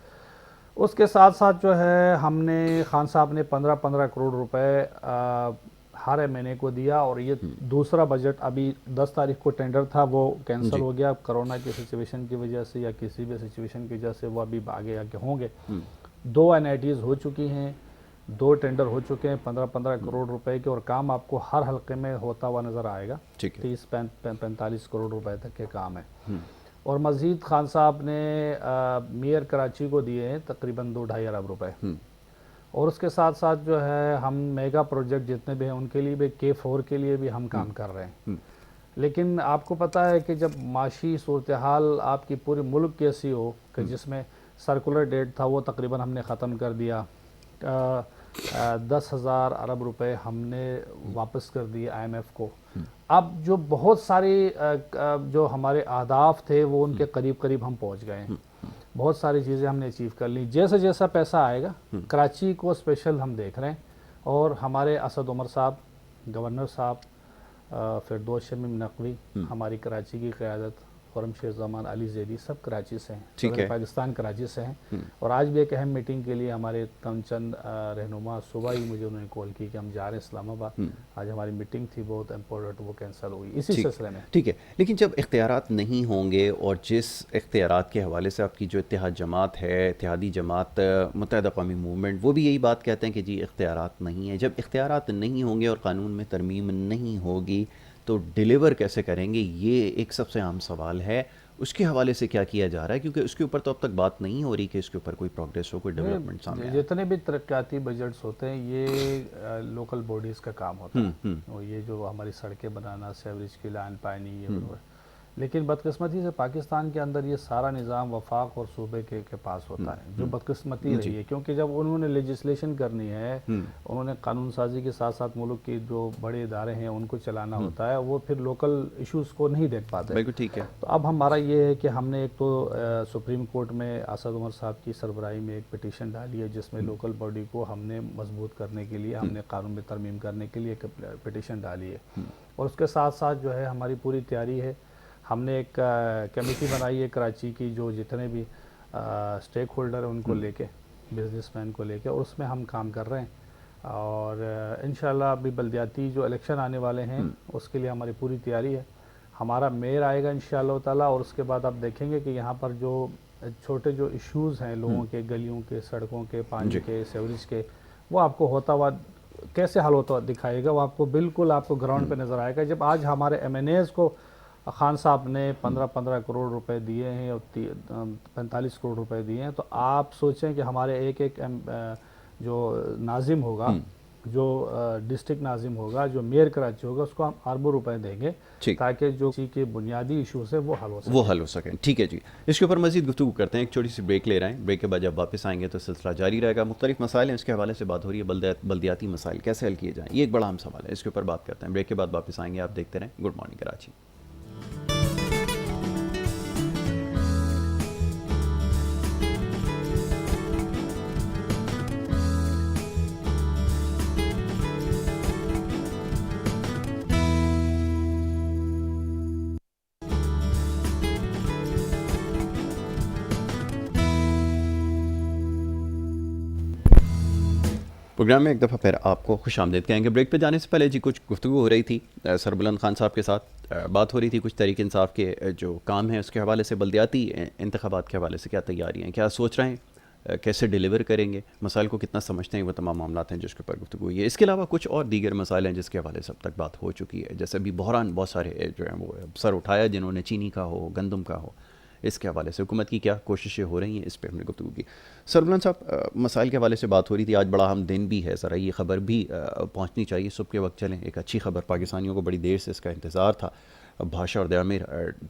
[SPEAKER 2] उसके साथ साथ जो है हमने खान साहब ने 15-15 करोड़ रुपए हर महीने को दिया और ये दूसरा बजट अभी 10 तारीख को टेंडर था वो कैंसिल हो गया कोरोना की सिचुएशन की वजह से या किसी भी सिचुएशन की वजह से, वो अभी आगे आगे होंगे। 2 NITs हो चुकी हैं, 2 टेंडर हो चुके हैं 15-15 करोड़ रुपए के, और काम आपको हर हल्के में होता हुआ नज़र आएगा। 30-45 करोड़ रुपए तक के काम है। और मज़ीद खान साहब ने मेयर कराची को दिए हैं तकरीबन 2-2.5 अरब रुपए। और उसके साथ साथ जो है हम मेगा प्रोजेक्ट जितने भी हैं उनके लिए भी K4 के लिए भी हम काम कर रहे हैं। लेकिन आपको पता है कि जब माशी सूरत हाल आपकी पूरे मुल्क की ऐसी हो कि जिसमें सर्कुलर डेट था वो तकरीबन हमने ख़त्म कर दिया, 10,000 अरब रुपए हमने वापस कर दिए IMF को। अब जो बहुत सारी जो हमारे अहदाफ थे वो उनके करीब करीब हम पहुंच गए हैं, बहुत सारी चीज़ें हमने अचीव कर ली। जैसे जैसा पैसा आएगा कराची को स्पेशल हम देख रहे हैं, और हमारे असद उमर साहब गवर्नर साहब, फिरदौस शमीम नकवी हमारी कराची की क़यादत, खुरम शेख जमान, अली जैदी, सब कराची से हैं,
[SPEAKER 1] ठीक
[SPEAKER 2] सदर
[SPEAKER 1] है।
[SPEAKER 2] पाकिस्तान कराची से हैं। और आज भी एक अहम मीटिंग के लिए हमारे चंद रहनुमा सुबह ही मुझे उन्होंने कॉल की कि हम जा रहे हैं इस्लामाबाद, आज हमारी मीटिंग थी बहुत इम्पोर्टेंट, वो कैंसिल हो गई इसी सिलसिले में।
[SPEAKER 1] ठीक है, लेकिन जब इख्तियारात नहीं होंगे और जिस इख्तियारात के हवाले से आपकी जो इत्तेहाद जमात है, इत्तेहादी जमात, मुत्तहिदा कौमी मूवमेंट, वो भी यही बात कहते हैं कि जी इख्तियारात नहीं है। जब इख्तियारात नहीं होंगे और कानून में तरमीम नहीं होगी तो डिलीवर कैसे करेंगे, ये एक सबसे आम सवाल है। उसके हवाले से क्या किया जा रहा है, क्योंकि उसके ऊपर तो अब तक बात नहीं हो रही कि इसके ऊपर कोई प्रोग्रेस हो, कोई डेवलपमेंट सामने आए।
[SPEAKER 2] जितने भी तरक्याती बजट्स होते हैं ये लोकल बॉडीज़ का काम होता है, और ये जो हमारी सड़कें बनाना, सेवरेज की लाइन, पानी, ये लेकिन बदकिस्मती से पाकिस्तान के अंदर ये सारा निज़ाम वफाक और सूबे के पास होता है, जो बदकिस्मती रही है। क्योंकि जब उन्होंने लेजिस्लेशन करनी है, उन्होंने कानून साजी के साथ साथ मुल्क के जो बड़े इदारे हैं उनको चलाना होता है, वो फिर लोकल इश्यूज़ को नहीं देख पाते।
[SPEAKER 1] बिल्कुल ठीक है।
[SPEAKER 2] तो अब हमारा ये है कि हमने एक तो सुप्रीम कोर्ट में असद उमर साहब की सरबराही में एक पिटीशन डाली है, जिसमें लोकल बॉडी को हमने मजबूत करने के लिए, हमने कानून में तरमीम करने के लिए एक पिटीशन डाली है। और उसके साथ साथ जो है हमारी पूरी तैयारी है। हमने एक कमेटी बनाई है कराची की, जो जितने भी स्टेक होल्डर हैं उनको लेके, बिजनेसमैन को लेके, और उसमें हम काम कर रहे हैं। और इंशाल्लाह अभी बल्दियाती जो इलेक्शन आने वाले हैं उसके लिए हमारी पूरी तैयारी है। हमारा मेयर आएगा इंशाल्लाह ताला, और उसके बाद आप देखेंगे कि यहाँ पर जो छोटे जो इश्यूज़ हैं लोगों के, गलियों के, सड़कों के, पानी के, सेवरेज के, वो आपको होता हुआ कैसे हल होता दिखाएगा, वो आपको बिल्कुल आपको ग्राउंड पे नज़र आएगा। जब आज हमारे MNAs को खान साहब ने 15-15 करोड़ रुपए दिए हैं और 45 करोड़ रुपए दिए हैं, तो आप सोचें कि हमारे एक जो नाजिम होगा, जो डिस्ट्रिक्ट नाजिम होगा, जो मेयर कराची होगा, उसको हम अरबों रुपए देंगे ताकि जो किसी के बुनियादी इशूज़ है वो हल हो सके।
[SPEAKER 1] ठीक है जी, इसके ऊपर मज़ीद गुफ्तगू करते हैं। एक छोटी सी ब्रेक ले रहे हैं, ब्रेक के बाद जब वापस आएंगे तो सिलसिला जारी रहेगा। मुख्तलिफ मसाइल हैं, इसके हवाले से बात हो रही है, बल्दियाती मसाइल कैसे हल किए जाएँ, ये एक बड़ा अहम सवाल है, इसके ऊपर बात करते हैं। ब्रेक के बाद वापस आएंगे, आप देखते रहें गुड मॉर्निंग कराची। प्रोग्राम में एक दफ़ा फिर आपको खुश आमदीद कहेंगे। ब्रेक पे जाने से पहले जी कुछ गुफ्तगू हो रही थी सरबुलंद खान साहब के साथ, बात हो रही थी कुछ तहरीक इंसाफ के जो काम है उसके हवाले से, बल्दियाती इंतखाबात के हवाले से क्या तैयारी हैं, क्या सोच रहे हैं, कैसे डिलीवर करेंगे, मसाइल को कितना समझते हैं, वो तमाम मामला हैं जिसके ऊपर गुफ्तगू हुई है। इसके अलावा कुछ और दीगर मसाइल हैं जिसके हवाले से अब तक बात हो चुकी है, जैसे अभी बहरान बहुत सारे जो हैं वो सर उठाया, जिन्होंने चीनी का हो, गंदम का हो, इसके हवाले से हुकूमत की क्या कोशिशें हो रही हैं, इस पर हमने गुफ्तगू की। सरबुलंद साहब, मसाइल के हवाले से बात हो रही थी, आज बड़ा अहम दिन भी है, ज़रा ये ख़बर भी पहुंचनी चाहिए, सुबह के वक्त चलें, एक अच्छी खबर, पाकिस्तानियों को बड़ी देर से इसका इंतज़ार था भाषा और दयामिर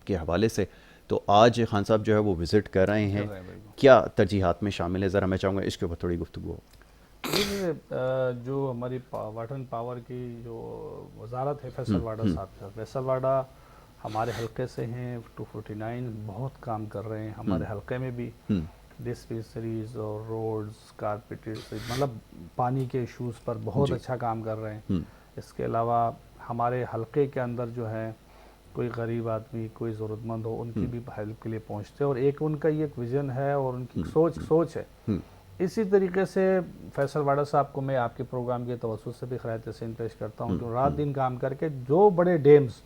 [SPEAKER 1] के हवाले से। तो आज खान साहब जो है वो विज़िट कर रहे हैं, क्या तरजीहात में शामिल है, ज़रा मैं चाहूँगा इसके ऊपर थोड़ी गुफ्तगू हो।
[SPEAKER 2] जो हमारी वाटर एंड पावर की जो वजारत है फैसल वाडा साहब का, फैसल वाडा हमारे हल्के से हैं, 249 बहुत काम कर रहे हैं हमारे हल्के में भी, डिस्पेंसरीज और रोड्स, कारपेटेड, मतलब पानी के इश्यूज़ पर बहुत अच्छा काम कर रहे हैं। इसके अलावा हमारे हल्के के अंदर जो है कोई गरीब आदमी, कोई ज़रूरतमंद हो, उनकी भी हेल्प के लिए पहुंचते हैं, और एक उनका ये एक विज़न है और उनकी सोच है। इसी तरीके से फैसल वाडा साहब को मैं आपके प्रोग्राम के तवज्जुह से भी खैर तहसीन पेश करता हूँ कि रात दिन काम करके जो बड़े डैम्स,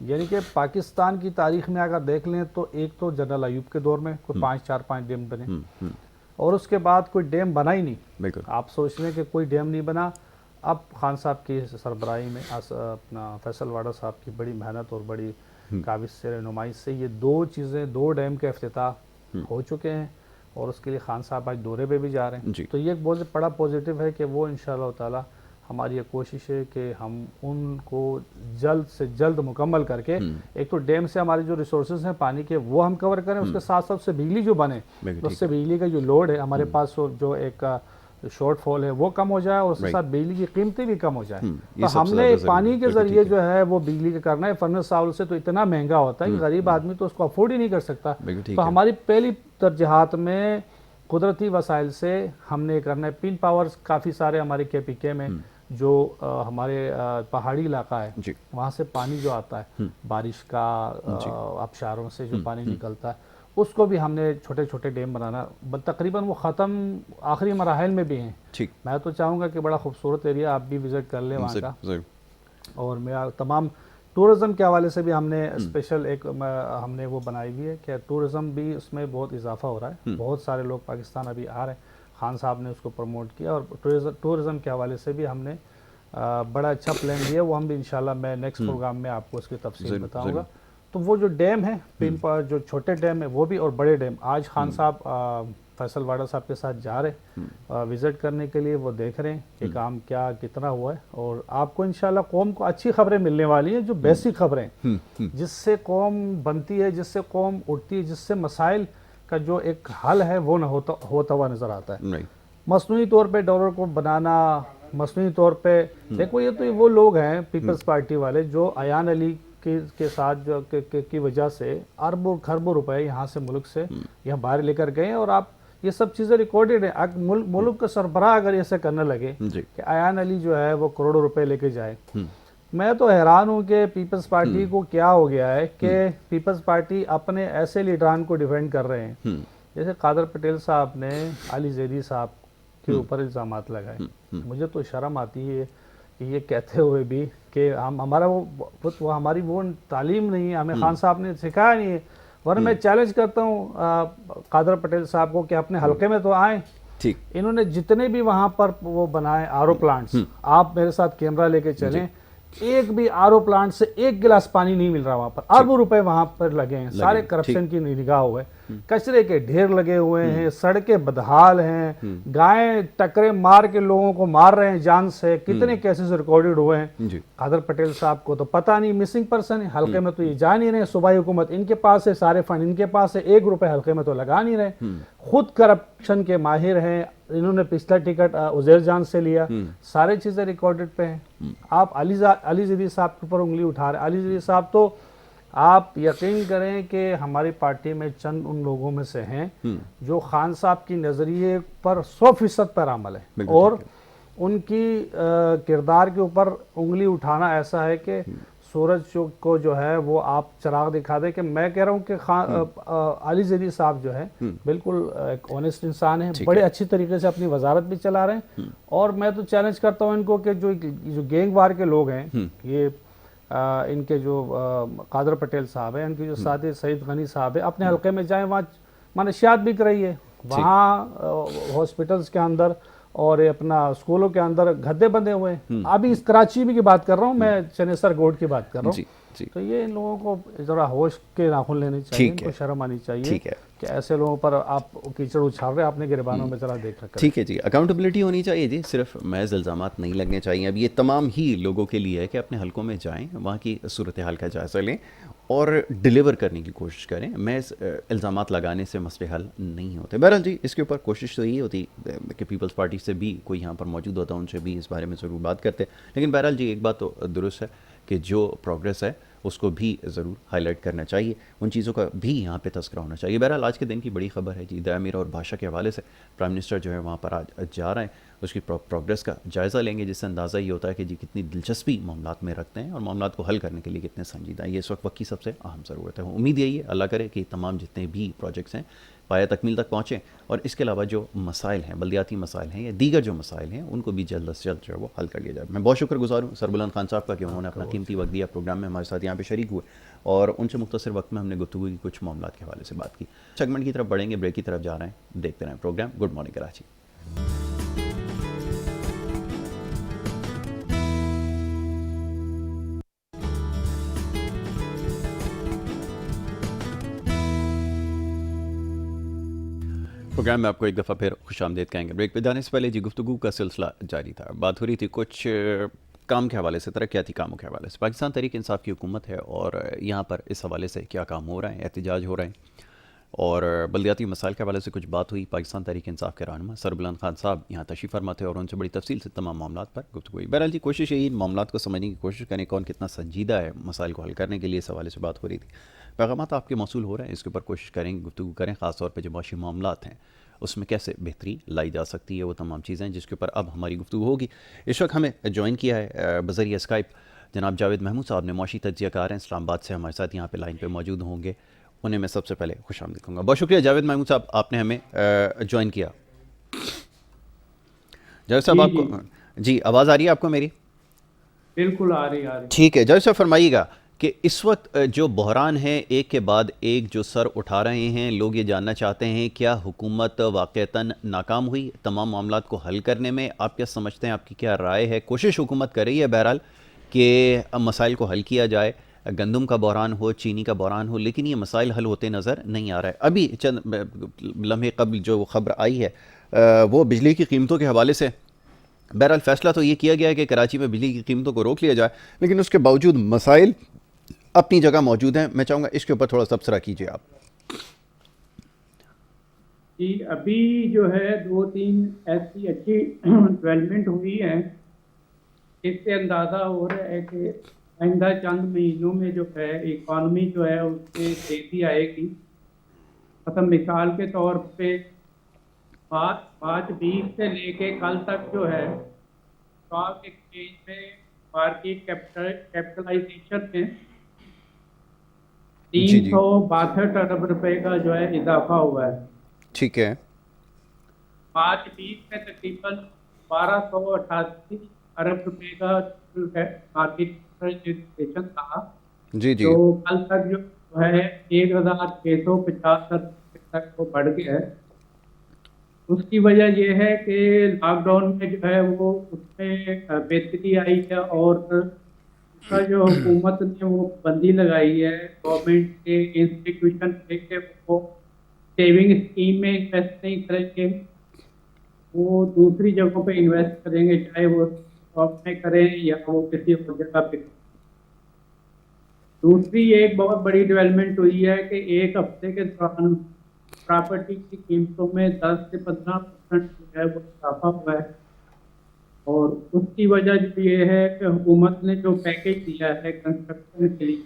[SPEAKER 2] यानी कि पाकिस्तान की तारीख में अगर देख लें तो एक तो जनरल अयूब के दौर में कोई 4-5 डैम बने, और उसके बाद कोई डैम बना ही नहीं। आप सोच रहे हैं कि कोई डैम नहीं बना। अब खान साहब की सरबराही में अपना फैसल वाडा साहब की बड़ी मेहनत और बड़ी काबिज से नुमाइश से ये दो डैम के इफ्तिताह हो चुके हैं, और उसके लिए खान साहब आज दौरे पे भी जा रहे हैं। तो ये एक बहुत बड़ा पॉजिटिव है कि वो इंशाअल्लाह ताला हमारी ये कोशिश है कि हम उनको जल्द से जल्द मुकम्मल करके, एक तो डैम से हमारे जो रिसोर्सेज हैं पानी के वो हम कवर करें, उसके साथ साथ से बिजली जो बने, तो उससे बिजली का जो लोड है हमारे पास, जो एक शॉर्टफॉल है वो कम हो जाए, और उसके साथ बिजली की कीमतें भी कम हो जाए। तो हमने पानी के ज़रिए जो है वो बिजली का करना है। फर्नेस साल से तो इतना महंगा होता है कि गरीब आदमी तो उसको अफोर्ड ही नहीं कर सकता। तो हमारी पहली तरजीहात में कुदरती वसाइल से हमने करना है। पिन पावर्स काफ़ी सारे हमारे KPK में जो हमारे पहाड़ी इलाका है
[SPEAKER 1] जी।
[SPEAKER 2] वहाँ से पानी जो आता है बारिश का आबशारों से जो पानी निकलता है उसको भी हमने छोटे छोटे डैम बनाना तकरीबन वो ख़त्म आखिरी मराहल में भी हैं।
[SPEAKER 1] ठीक।
[SPEAKER 2] मैं तो चाहूँगा कि बड़ा खूबसूरत एरिया, आप भी विज़िट कर लें वहाँ का। और मैं तमाम टूरिज़्म के हवाले से भी हमने स्पेशल एक हमने वो बनाई हुई है कि टूरिज़्म भी उसमें बहुत इजाफा हो रहा है। बहुत सारे लोग पाकिस्तान अभी आ रहे हैं, खान साहब ने उसको प्रमोट किया और टूरिज़्म के हवाले से भी हमने बड़ा अच्छा प्लान दिया। वो हम भी इंशाल्लाह मैं नेक्स्ट प्रोग्राम में आपको उसकी तफसील बताऊंगा। तो वो जो डैम है जो छोटे डैम है वो भी और बड़े डैम, आज खान साहब फैसल वाडा साहब के साथ जा रहे विज़िट करने के लिए, वो देख रहे हैं कि काम क्या कितना हुआ है। और आपको इंशाल्लाह कौम को अच्छी खबरें मिलने वाली हैं, जो बेसिक खबरें जिससे कौम बनती है, जिससे कौम उठती है, जिससे मसाइल का जो एक हल है वो ना होता हुआ नज़र आता है। मसनूई तौर पे डॉलर को बनाना, मसनूई तौर पे देखो, ये तो वो लोग हैं पीपल्स पार्टी वाले जो अयान अली के साथ जो की वजह से अरबों खरबों रुपए यहाँ से मुल्क से यहाँ बाहर लेकर गए। और आप ये सब चीज़ें रिकॉर्डेड है। मुल्क का सरबराह अगर ऐसे करने लगे कि अयान अली जो है वो करोड़ों रुपए लेके जाए, मैं तो हैरान हूँ कि पीपल्स पार्टी को क्या हो गया है कि पीपल्स पार्टी अपने ऐसे लीडरान को डिफेंड कर रहे हैं। जैसे कादर पटेल साहब ने अली जैदी साहब के ऊपर इल्ज़ामात लगाए। मुझे तो शर्म आती है कि ये कहते हुए भी कि हम हमारा वो हमारी वो तालीम नहीं है, हमें खान साहब ने सिखाया नहीं है। वरना मैं चैलेंज करता हूँ कादर पटेल साहब को कि अपने हलके में तो आए। ठीक, इन्होंने जितने भी वहाँ पर वो बनाए आरओ प्लांट्स, आप मेरे साथ कैमरा लेके चलें, एक भी आरओ प्लांट से एक गिलास पानी नहीं मिल रहा वहाँ पर। अरबों रुपए वहाँ पर लगे हैं, सारे करप्शन की निगाह हुए, कचरे के ढेर लगे हुए हैं, सड़कें बदहाल हैं, गायें टकरे मार के लोगों को मार रहे हैं जान से। कितने केसेस रिकॉर्डेड हुए हैं। कादर पटेल साहब को तो पता नहीं, मिसिंग पर्सन है, हल्के में तो ये जा नहीं रहे। सूबाई हुकूमत इनके पास है, सारे फंड इनके पास है, 1 रुपए हल्के में तो लगा नहीं रहे। खुद करप्शन के माहिर हैं, इन्होंने पिछला टिकट उजैर जान से लिया, सारी चीजें रिकॉर्डेड पे हैं। आप अली जैदी साहब के ऊपर उंगली उठा रहे। अली जैदी साहब तो आप यकीन करें कि हमारी पार्टी में चंद उन लोगों में से हैं जो खान साहब की नजरिए पर 100% पर अमल है और उनकी किरदार के ऊपर उंगली उठाना ऐसा है कि सूरज को जो है वो आप चिराग दिखा दे। कि मैं कह रहा हूँ कि अली जैदी साहब जो है बिल्कुल एक ऑनेस्ट इंसान है, बड़े अच्छी तरीके से अपनी वजारत भी चला रहे हैं। और मैं तो चैलेंज करता हूँ इनको कि जो गैंग वार के लोग हैं, ये इनके जो कादर पटेल साहब है, इनके जो साथी सईद गनी साहब है, अपने हल्के में जाएं, वहाँ मनशियात बिक रही है, वहाँ हॉस्पिटल्स के अंदर और अपना स्कूलों के अंदर गद्दे बंधे हुए हैं। अभी इस कराची भी की बात कर रहा हूँ मैं, चनेसर गोड की बात कर रहा हूँ। तो ये इन लोगों को जरा होश के नाखून लेने चाहिए, इनको शर्म आनी चाहिए कि ऐसे लोगों पर आप कीचड़ उछाल रहे हैं, अपने गिरबानों में जरा देख रखा।
[SPEAKER 1] ठीक है जी, अकाउंटेबिलिटी होनी चाहिए जी, सिर्फ महज इल्ज़ामात नहीं लगने चाहिए। अब ये तमाम ही लोगों के लिए है कि अपने हलकों में जाएं, वहाँ की सूरत हाल का जायज़ा लें और डिलीवर करने की कोशिश करें। मैं इल्ज़ामात लगाने से मसले हल नहीं होते। बहरहाल जी, इसके ऊपर कोशिश तो यही होती कि पीपल्स पार्टी से भी कोई यहाँ पर मौजूद होता, उनसे भी इस बारे में ज़रूर बात करते। लेकिन बहरहाल जी, एक बात तो दुरुस्त है कि जो प्रोग्रेस है उसको भी ज़रूर हाईलाइट करना चाहिए, उन चीज़ों का भी यहाँ पे तस्करा होना चाहिए। बहरहाल आज के दिन की बड़ी खबर है जी, दामिर और भाषा के हवाले से प्राइम मिनिस्टर जो है वहाँ पर आज जा रहे हैं, उसकी प्रोग्रेस का जायज़ा लेंगे, जिससे अंदाज़ा ये होता है कि जी कितनी दिलचस्पी मामलात में रखते हैं और मामलात को हल करने के लिए कितने संजीदा है। ये इस वक्त की सबसे अहम ज़रूरत है। उम्मीद यही है, अल्लाह करे कि तमाम जितने भी प्रोजेक्ट्स हैं पाया तकमील तक पहुँचें और इसके अलावा जो मसाइल हैं, बल्दियाती मसाइल हैं या दीगर जो मसाइल हैं, उनको भी जल्द से जल्द जो है वो हल कर लिया जाए। मैं बहुत शुक्रगुजार हूँ सरबुलंद खान साहब का कि उन्होंने अपना कीमती वक्त दिया, प्रोग्राम में हमारे साथ यहाँ पे शरीक हुए और उनसे मुख्तसर वक्त में हमने गुफ्तगू की कुछ मामलात के हवाले से बात की। सेगमेंट की तरफ बढ़ेंगे, ब्रेक की तरफ जा रहे हैं, देखते रहें programme good morning Karachi. Programme में आपको एक दफ़ा फिर खुशामदीद कहेंगे। ब्रेक पे जाने से पहले जी गुफ्तगू का सिलसिला जारी था, बात हो रही थी कुछ काम के हवाले से, तरक्याती कामों के हवाले से। पाकिस्तान तहरीक इंसाफ की हुकूमत है और यहाँ पर इस हवाले से क्या काम हो रहे हैं, एहतजाज हो रहे हैं और बल्दियाती मसाइल के हवाले से कुछ बात हुई। पाकिस्तान तहरीक इंसाफ के रहनुमा सरबुलंद खान साहब यहाँ तशरीफ़ फरमा थे और उनसे बड़ी तफसील से तमाम मामलात पर गुफ्तगू हुई। बहरहाल जी, कोशिश यही इन मामलात को समझने की कोशिश करें कौन कितना संजीदा है, मसाइल को हल करने के लिए इस हवाले से बात हो रही थी। पैगामात आपके मौसूल हो रहे हैं, इसके ऊपर कोशिश करेंगे, गुफ्तगू करें, ख़ासतौर पर जो माशी मामलात हैं उसमें कैसे बेहतरी लाई जा सकती है, वो तमाम चीज़ें जिसके ऊपर अब हमारी गुफ्तगू होगी। इस वक्त हमें ज्वाइन किया है बज़रिया स्काइप जनाब जावेद महमूद साहब ने, मौशी तज्ज़ियाकार हैं, इस्लामाबाद से हमारे साथ यहाँ पे लाइन पे मौजूद होंगे। उन्हें मैं सबसे पहले खुशामदीद कहूँगा। बहुत शुक्रिया जावेद महमूद साहब, आपने हमें ज्वाइन किया। जावेद साहब
[SPEAKER 3] जी जी
[SPEAKER 1] आपको जी आवाज़ आ रही है आपको मेरी?
[SPEAKER 3] बिल्कुल आ रही।
[SPEAKER 1] ठीक है जावेद साहब, फरमाइएगा कि इस वक्त जो बहरान है एक के बाद एक जो सर उठा रहे हैं, लोग ये जानना चाहते हैं क्या हुकूमत वाक़तन नाकाम हुई तमाम मामलात को हल करने में? आप क्या समझते हैं, आपकी क्या राय है? कोशिश हुकूमत कर रही है बहरहाल कि मसाइल को हल किया जाए, गंदम का बहरान हो, चीनी का बहरान हो, लेकिन ये मसाइल हल होते नज़र नहीं आ रहा है। अभी चंद लम्हे कबल जो खबर आई है वो बिजली की कीमतों के हवाले से, बहरहाल फ़ैसला तो ये किया गया है कि कराची में बिजली की कीमतों को रोक लिया जाए, लेकिन उसके बावजूद मसाइल अपनी जगह मौजूद हैं। मैं चाहूँगा इसके ऊपर थोड़ा तबसरा कीजिए आप।
[SPEAKER 3] जी अभी जो है 2-3 ऐसी अच्छी डेवलपमेंट हुई है, इससे अंदाज़ा हो रहा है कि आइंदा चंद महीनों में जो है इकॉनमी जो है उसमें तेज़ी आएगी। मतलब मिसाल के तौर पे 5-20 से लेके कल तक जो है स्टॉक एक्सचेंज में मार्केट कैपिटलाइजेशन में
[SPEAKER 1] जी जी
[SPEAKER 3] 362 अरब रुपए का जो है इजाफा हुआ है।
[SPEAKER 1] ठीक है।
[SPEAKER 3] 5-20 में तकरीबन 1288 अरब रुपए का जो है मार्केट कैपिटलाइजेशन था,
[SPEAKER 1] जी जी
[SPEAKER 3] जो कल तक जो है 1650 अरब रुपए तक वो बढ़ गया है। उसकी वजह ये है कि लॉकडाउन में जो है वो उसमें बेहतरी आई है और उसका जो हुकूमत ने वो बंदी लगाई है गवर्नमेंट के इंस्टीट्यूशन पे कि वो सेविंग स्कीम में इन्वेस्ट नहीं करेंगे, वो दूसरी जगहों पे इन्वेस्ट करेंगे, चाहे वो स्टॉक में करें या वो किसी और जगह पे। दूसरी एक बहुत बड़ी डेवलपमेंट हुई है कि एक हफ्ते के दौरान प्रॉपर्टी की कीमतों में 10 से 15% जो है वो इजाफा हुआ है। और उसकी वजह जो ये है कि हुकूमत ने जो पैकेज दिया है कंस्ट्रक्शन के लिए,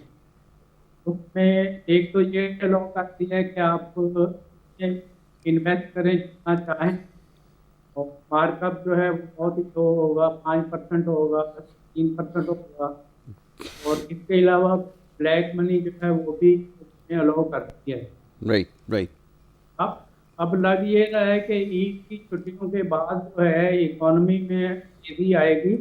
[SPEAKER 3] उसमें एक तो ये अलाउ कर दिया है कि आप इन्वेस्ट करें जितना चाहें, और मार्कअप जो है वो बहुत ही लो होगा, 5% होगा, 3% होगा। और इसके अलावा ब्लैक मनी जो है वो भी उसमें अलाउ कर दिया है।
[SPEAKER 1] Right right.
[SPEAKER 3] अब लग ये रहा है कि ईद की छुट्टियों के बाद जो है इकोनॉमी में तेजी आएगी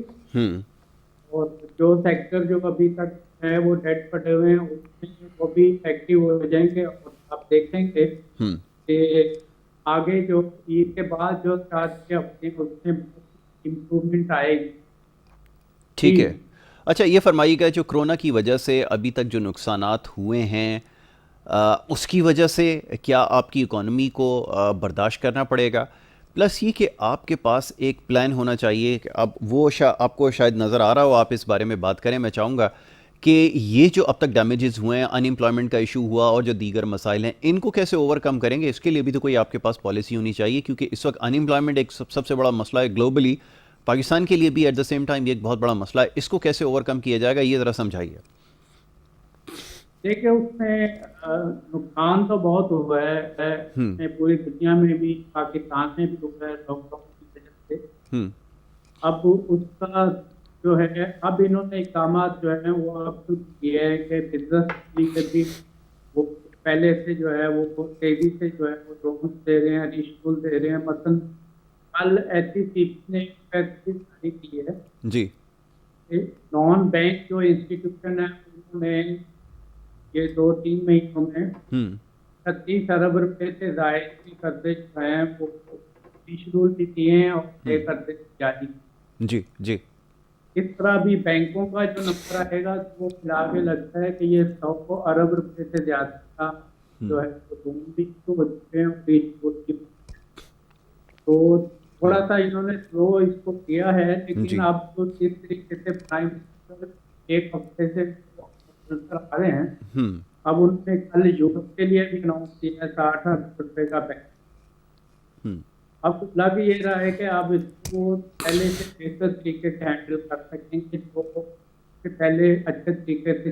[SPEAKER 3] और जो सेक्टर जो अभी तक है वो डेड पड़े हुए हैं उसमें वो भी एक्टिव हो जाएंगे। और आप देखेंगे कि आगे जो ईद के बाद जो 4 हफ्ते उसमें इम्प्रूवमेंट आएगी।
[SPEAKER 1] ठीक है। अच्छा ये फरमाइएगा, जो कोरोना की वजह से अभी तक जो नुकसानात हुए हैं उसकी वजह से क्या आपकी इकॉनमी को बर्दाश्त करना पड़ेगा? प्लस ये कि आपके पास एक प्लान होना चाहिए कि अब वो आपको शायद नज़र आ रहा हो, आप इस बारे में बात करें। मैं चाहूँगा कि ये जो अब तक डैमेजेस हुए हैं, अनएम्प्लॉयमेंट का इशू हुआ और जो दीगर मसाइल हैं, इनको कैसे ओवरकम करेंगे? इसके लिए भी तो कोई आपके पास पॉलिसी होनी चाहिए, क्योंकि इस वक्त अनएम्प्लॉयमेंट एक सबसे बड़ा मसला है ग्लोबली, पाकिस्तान के लिए भी एट द सेम टाइम ये एक बहुत बड़ा मसला है। इसको कैसे ओवरकम किया जाएगा, ये ज़रा समझाइए।
[SPEAKER 3] देखिए उसमें नुकसान तो बहुत हुआ है उसमें पूरी दुनिया में भी, पाकिस्तान में भी हुआ है लॉकडाउन की वजह से। अब उसका जो है अब इन्होंने इक़दाम जो है वो अब किए हैं कि बिजनेस के भी वो पहले से जो है वो तेजी से जो है वो लोन दे रहे हैं, रिशुल दे रहे हैं। मसलन कल एचसीसी ने फैसले जारी की है
[SPEAKER 1] जी
[SPEAKER 3] नॉन बैंक जो इंस्टीट्यूशन है उन्होंने ये 2-3 महीनों में 36 अरब रुपए से जायद के कर्जे जो हैं वो शेड्यूल भी दिए हैं और पे कर्जे जारी।
[SPEAKER 1] जी जी।
[SPEAKER 3] इस तरह भी बैंकों का जो नंबर आएगा तो वो मिला के लगता है कि ये 100 अरब रुपए से ज्यादा का जो है लोन भी तो हो चुके हैं। तो थोड़ा सा इन्होंने स्लो इसको किया है, लेकिन अब तो जिस तरीके से प्राइम मिनिस्टर एक हफ्ते से आ रहे हैं, अब उन्होंने कल यूरोप के लिए भी अनाउंस किया है 60 अरब रुपए का पैकेज। अब लग ये रहा है कि आप इसको पहले से बेहतर तरीके से हैंडल कर सकेंगे, जो पहले अच्छे तरीके से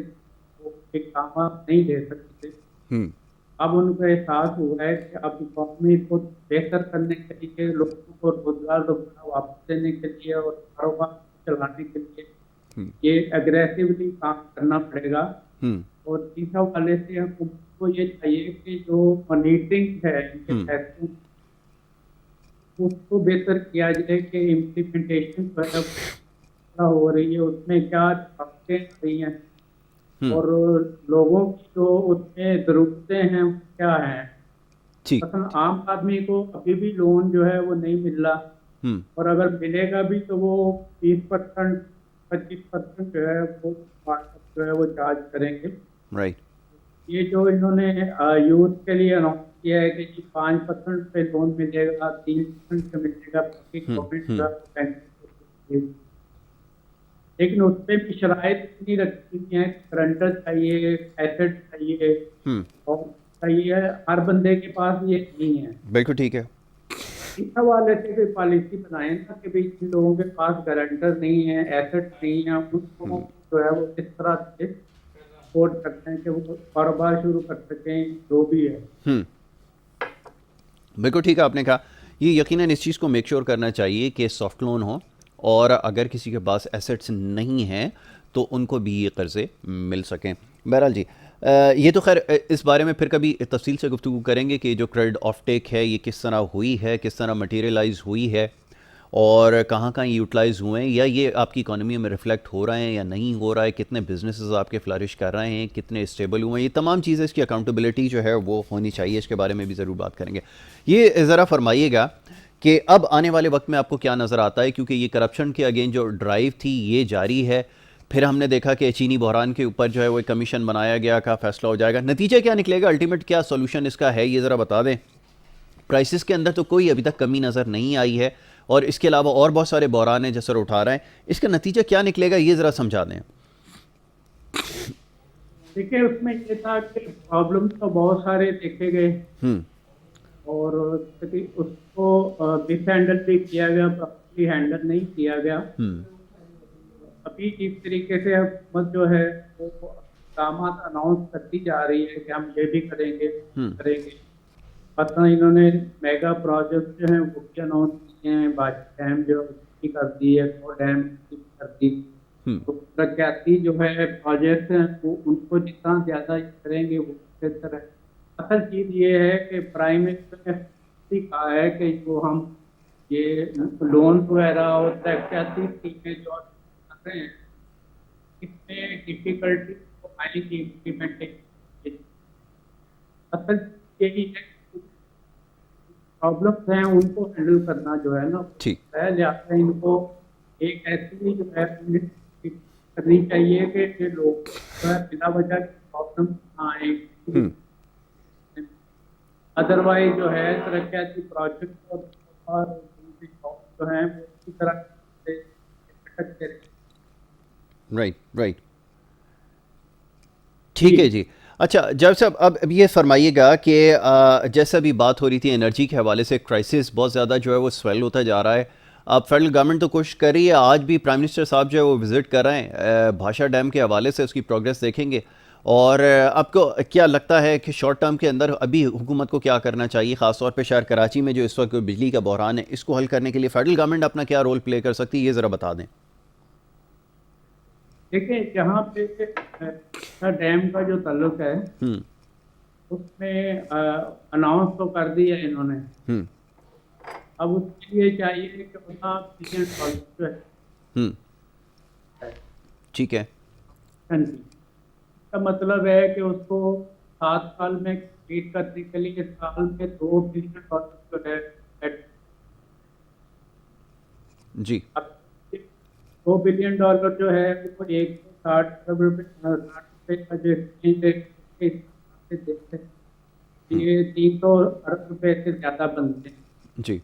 [SPEAKER 3] वो एक काम नहीं ले सकते थे।
[SPEAKER 1] हम्म
[SPEAKER 3] अब उनको एहसास हुआ है कि अब इकॉनमी को बेहतर करने के लिए, लोगों को रोजगार दोबारा वापस देने के लिए और कारोबार को चलाने के लिए
[SPEAKER 1] हम्म
[SPEAKER 3] ये एग्रेसिवली काम करना पड़ेगा।
[SPEAKER 1] हम्म
[SPEAKER 3] और तीसरा वाले से हुकूमत को ये चाहिए कि जो मॉनिटरिंग है इनके
[SPEAKER 1] हम्म
[SPEAKER 3] फैसलों उसको बेहतर किया जाए कि इम्प्लीमेंटेशन जो है क्या हो रही है, उसमें क्या रुकावटें आ रही हैं
[SPEAKER 1] हम्म
[SPEAKER 3] और लोगों की जो उसमें ज़रूरतें हैं वो क्या हैं।
[SPEAKER 1] ठीक
[SPEAKER 3] असल आम आदमी को अभी भी लोन जो है वो नहीं मिल रहा,
[SPEAKER 1] हम्म
[SPEAKER 3] और अगर मिलेगा भी तो वो 20% 25% जो है वो मार्केट जो है वो चार्ज करेंगे।
[SPEAKER 1] राइट
[SPEAKER 3] ये जो इन्होंने यूथ के लिए अनाउंस किया है कि जी 5% पे लोन मिलेगा, 3% पे मिलेगा, बाकी गवर्नमेंट जो है वो बैंक को देगी। लेकिन उसपे भी शराइत इतनी रखी हुई हैं, गारंटर चाहिए, एसेट चाहिए
[SPEAKER 1] हम्म
[SPEAKER 3] और चाहिए, हर बंदे के पास ये नहीं है।
[SPEAKER 1] बिल्कुल ठीक है
[SPEAKER 3] इस हवाले से कोई पॉलिसी बनाए ना कि भाई जिन लोगों के पास गारंटर नहीं है, एसेट नहीं है, उनको जो है वो किस तरह से सपोर्ट करते हैं कि वो कारोबार शुरू कर सकें, जो भी है।
[SPEAKER 1] हम्म बिल्कुल ठीक है आपने कहा ये यकीनन इस चीज़ को मेक श्योर करना चाहिए कि सॉफ्ट लोन हो और अगर किसी के पास एसेट्स नहीं हैं तो उनको भी ये कर्ज़े मिल सकें। बहरहाल जी ये तो खैर इस बारे में फिर कभी तफसील से गुफ्तगू करेंगे कि जो क्रेडिट ऑफ टेक है ये किस तरह हुई है, किस तरह मटेरियलाइज हुई है और कहाँ कहाँ यूटिलाइज़ हुए हैं या ये आपकी इकोनॉमी में रिफ्लेक्ट हो रहे हैं या नहीं हो रहा है, कितने बिजनेसेस आपके फ्लरिश कर रहे हैं, कितने स्टेबल हुए हैं, ये तमाम चीज़ें इसकी अकाउंटेबिलिटी जो है वो होनी चाहिए, इसके बारे में भी ज़रूर बात करेंगे। ये ज़रा फरमाइएगा कि अब आने वाले वक्त में आपको क्या नज़र आता है, क्योंकि ये करप्शन के अगेंस्ट जो ड्राइव थी ये जारी है, फिर हमने देखा कि चीनी बहरान के ऊपर जो है वो एक कमीशन बनाया गया का फैसला हो जाएगा, नतीजा क्या निकलेगा, अल्टीमेट क्या सोल्यूशन इसका है ये ज़रा बता दें। प्राइसेस के अंदर तो कोई अभी तक कमी नज़र नहीं आई है और इसके अलावा और बहुत सारे बहरान हैं जैसे उठा रहे हैं, इसका नतीजा क्या निकलेगा ये ज़रा समझा दें।
[SPEAKER 3] देखिए उसमें ये था कि प्रॉब्लम तो बहुत सारे देखे गए
[SPEAKER 1] हम्म
[SPEAKER 3] और उसको मिसहैंडल भी किया गया, प्रॉपर्ली हैंडल नहीं किया गया।
[SPEAKER 1] हम्म
[SPEAKER 3] अभी जिस तरीके से हुकूमत जो है वो दामाद अनाउंस करती जा रही है कि हम ये भी करेंगे करेंगे, पता इन्होंने मेगा प्रोजेक्ट जो है वो भी अनाउंस किए हैं, बाजी डैम जो है कर दी है, वो डैम कर दी। तो प्रख्याति जो है प्रोजेक्ट हैं वो उनको जितना ज्यादा करेंगे वो बेहतर है। असल चीज ये है कि प्राइम मिनिस्टर ने कहा है कि जो हम ये लोन वगैरह और प्रख्याति स्कीमें जो कर रहे हैं इसमें डिफिकल्टी को आएगी इम्प्लीमेंटेशन। असल यही है, प्रॉब्लम्स हैं उनको हैंडल करना जो है ना
[SPEAKER 1] ठीक
[SPEAKER 3] है, लिहाजा इनको एक ऐसी जो है करनी चाहिए कि ये लोग जो है बिना वजह की प्रॉब्लम ना आए। अदरवाइज जो है तरक्याती प्रोजेक्ट और जो है वो इसी तरह से भटकते रहेंगे।
[SPEAKER 1] राइट राइट ठीक है जी। अच्छा जब साहब अब ये फरमाइएगा कि जैसा भी बात हो रही थी एनर्जी के हवाले से क्राइसिस बहुत ज़्यादा जो है वो स्वेल होता जा रहा है, अब फेडरल गवर्नमेंट तो कोशिश कर रही है, आज भी प्राइम मिनिस्टर साहब जो है वो विज़िट कर रहे हैं, भाषा डैम के हवाले से उसकी प्रोग्रेस देखेंगे। और आपको क्या लगता है कि शॉर्ट टर्म के अंदर अभी हुकूमत को क्या करना चाहिए, ख़ासतौर पे शहर कराची में जो इस वक्त बिजली का बहरान है इसको हल करने के लिए फेडरल गवर्नमेंट अपना क्या रोल प्ले कर सकती है, ये ज़रा बता दें।
[SPEAKER 3] देखिए जहाँ पे डैम का जो ताल्लुक है उसमें अनाउंस तो कर दिया इन्होंने, अब उसके लिए चाहिए कि उसका बिलियन डॉलर जो है
[SPEAKER 1] ठीक है,
[SPEAKER 3] इसका मतलब है कि उसको 7 साल में कंप्लीट करने के लिए साल में 2 बिलियन डॉलर जो है
[SPEAKER 1] जी।
[SPEAKER 3] अब 2 बिलियन डॉलर जो है वो 160 अरब रुपए का जो एक्सचेंज रेट के हिसाब से देखते हैं ये 300 अरब रुपए से ज्यादा बनते हैं
[SPEAKER 1] जी।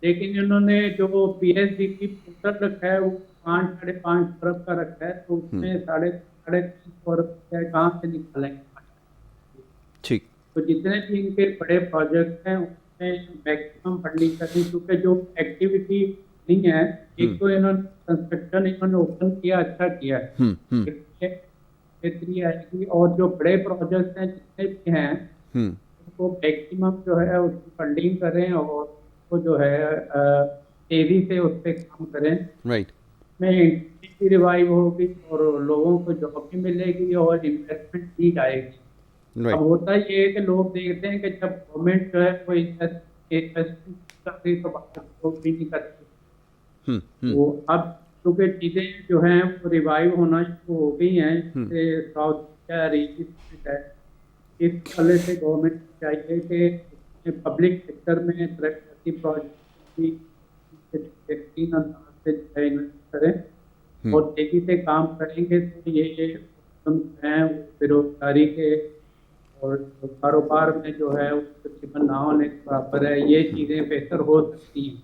[SPEAKER 3] लेकिन इन्होंने जो पीएसडी की पोर्टल रखा है वो 5-5.5 अरब का रखा है, तो उसमें 350 अरब कहाँ से निकालेंगे।
[SPEAKER 1] ठीक,
[SPEAKER 3] तो जितने भी इनके बड़े प्रोजेक्ट हैं उसमें मैक्सिमम फंडिंग करनी, क्योंकि जो एक्टिविटी नहीं है, एक तो इन्होंने कंस्ट्रक्शन इन्होंने ओपन किया, अच्छा किया है, बेहतरी आएगी और जो बड़े प्रोजेक्ट हैं जितने भी हैं
[SPEAKER 1] हम्म।
[SPEAKER 3] उनको मैक्सिमम जो है उसकी फंडिंग करें और उसको जो है तेजी से उस पर काम करें,
[SPEAKER 1] राइट।
[SPEAKER 3] में इंडस्ट्री भी रिवाइव होगी और लोगों को जॉब भी मिलेगी और इन्वेस्टमेंट भी आएगी। अब
[SPEAKER 1] राइट।
[SPEAKER 3] होता ये है कि लोग देखते हैं कि जब गवर्नमेंट जो है वो इन्वेस्टमेंट कर रही तो बाहर लोग भी नहीं करते। तो अब क्योंकि चीजें जो हैं वो रिवाइव होना शुरू हो गई हैं, जैसे साउथ एशिया रीजन है, इस वाले से गवर्नमेंट को चाहिए कि पब्लिक सेक्टर में तरक्की प्रोजेक्ट भी बेहतरीन अंदाज से जो है इन्वेस्ट करें और तेजी से काम करेंगे तो ये हैं वो बेरोजगारी के और कारोबार में जो है वो तकरीबन ना होने के बराबर है, ये चीज़ें बेहतर हो सकती हैं।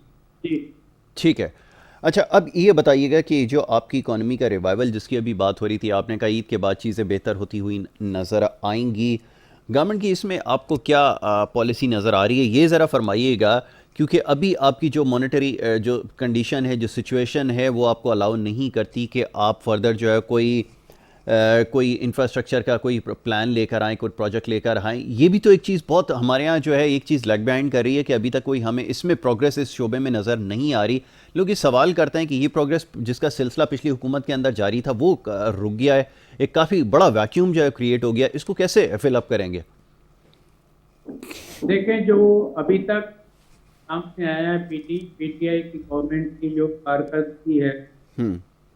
[SPEAKER 3] जी
[SPEAKER 1] ठीक है। अच्छा, अब ये बताइएगा कि जो आपकी इकॉनमी का रिवाइवल जिसकी अभी बात हो रही थी, आपने कहा ईद के बाद चीज़ें बेहतर होती हुई नज़र आएंगी, गवर्नमेंट की इसमें आपको क्या पॉलिसी नज़र आ रही है, ये ज़रा फरमाइएगा, क्योंकि अभी आपकी जो मॉनेटरी जो कंडीशन है, जो सिचुएशन है, वो आपको अलाउ नहीं करती कि आप फर्दर जो है कोई इंफ्रास्ट्रक्चर का कोई प्लान लेकर आएँ, कोई प्रोजेक्ट लेकर आएँ। ये भी तो एक चीज़ बहुत हमारे यहाँ जो है एक चीज़ लैग बिहाइंड कर रही है कि अभी तक कोई हमें इसमें प्रोग्रेस इस शोबे में नज़र नहीं आ रही। लोग ये सवाल करते हैं कि ये प्रोग्रेस जिसका सिलसिला पिछली हुकूमत के अंदर जारी था वो रुक गया है, एक काफ़ी बड़ा वैक्यूम जो है क्रिएट हो गया, इसको कैसे फिलअप करेंगे?
[SPEAKER 3] देखें, जो अभी तक सामने आया है पीटीआई की गवर्नमेंट की जो कारकर्दगी है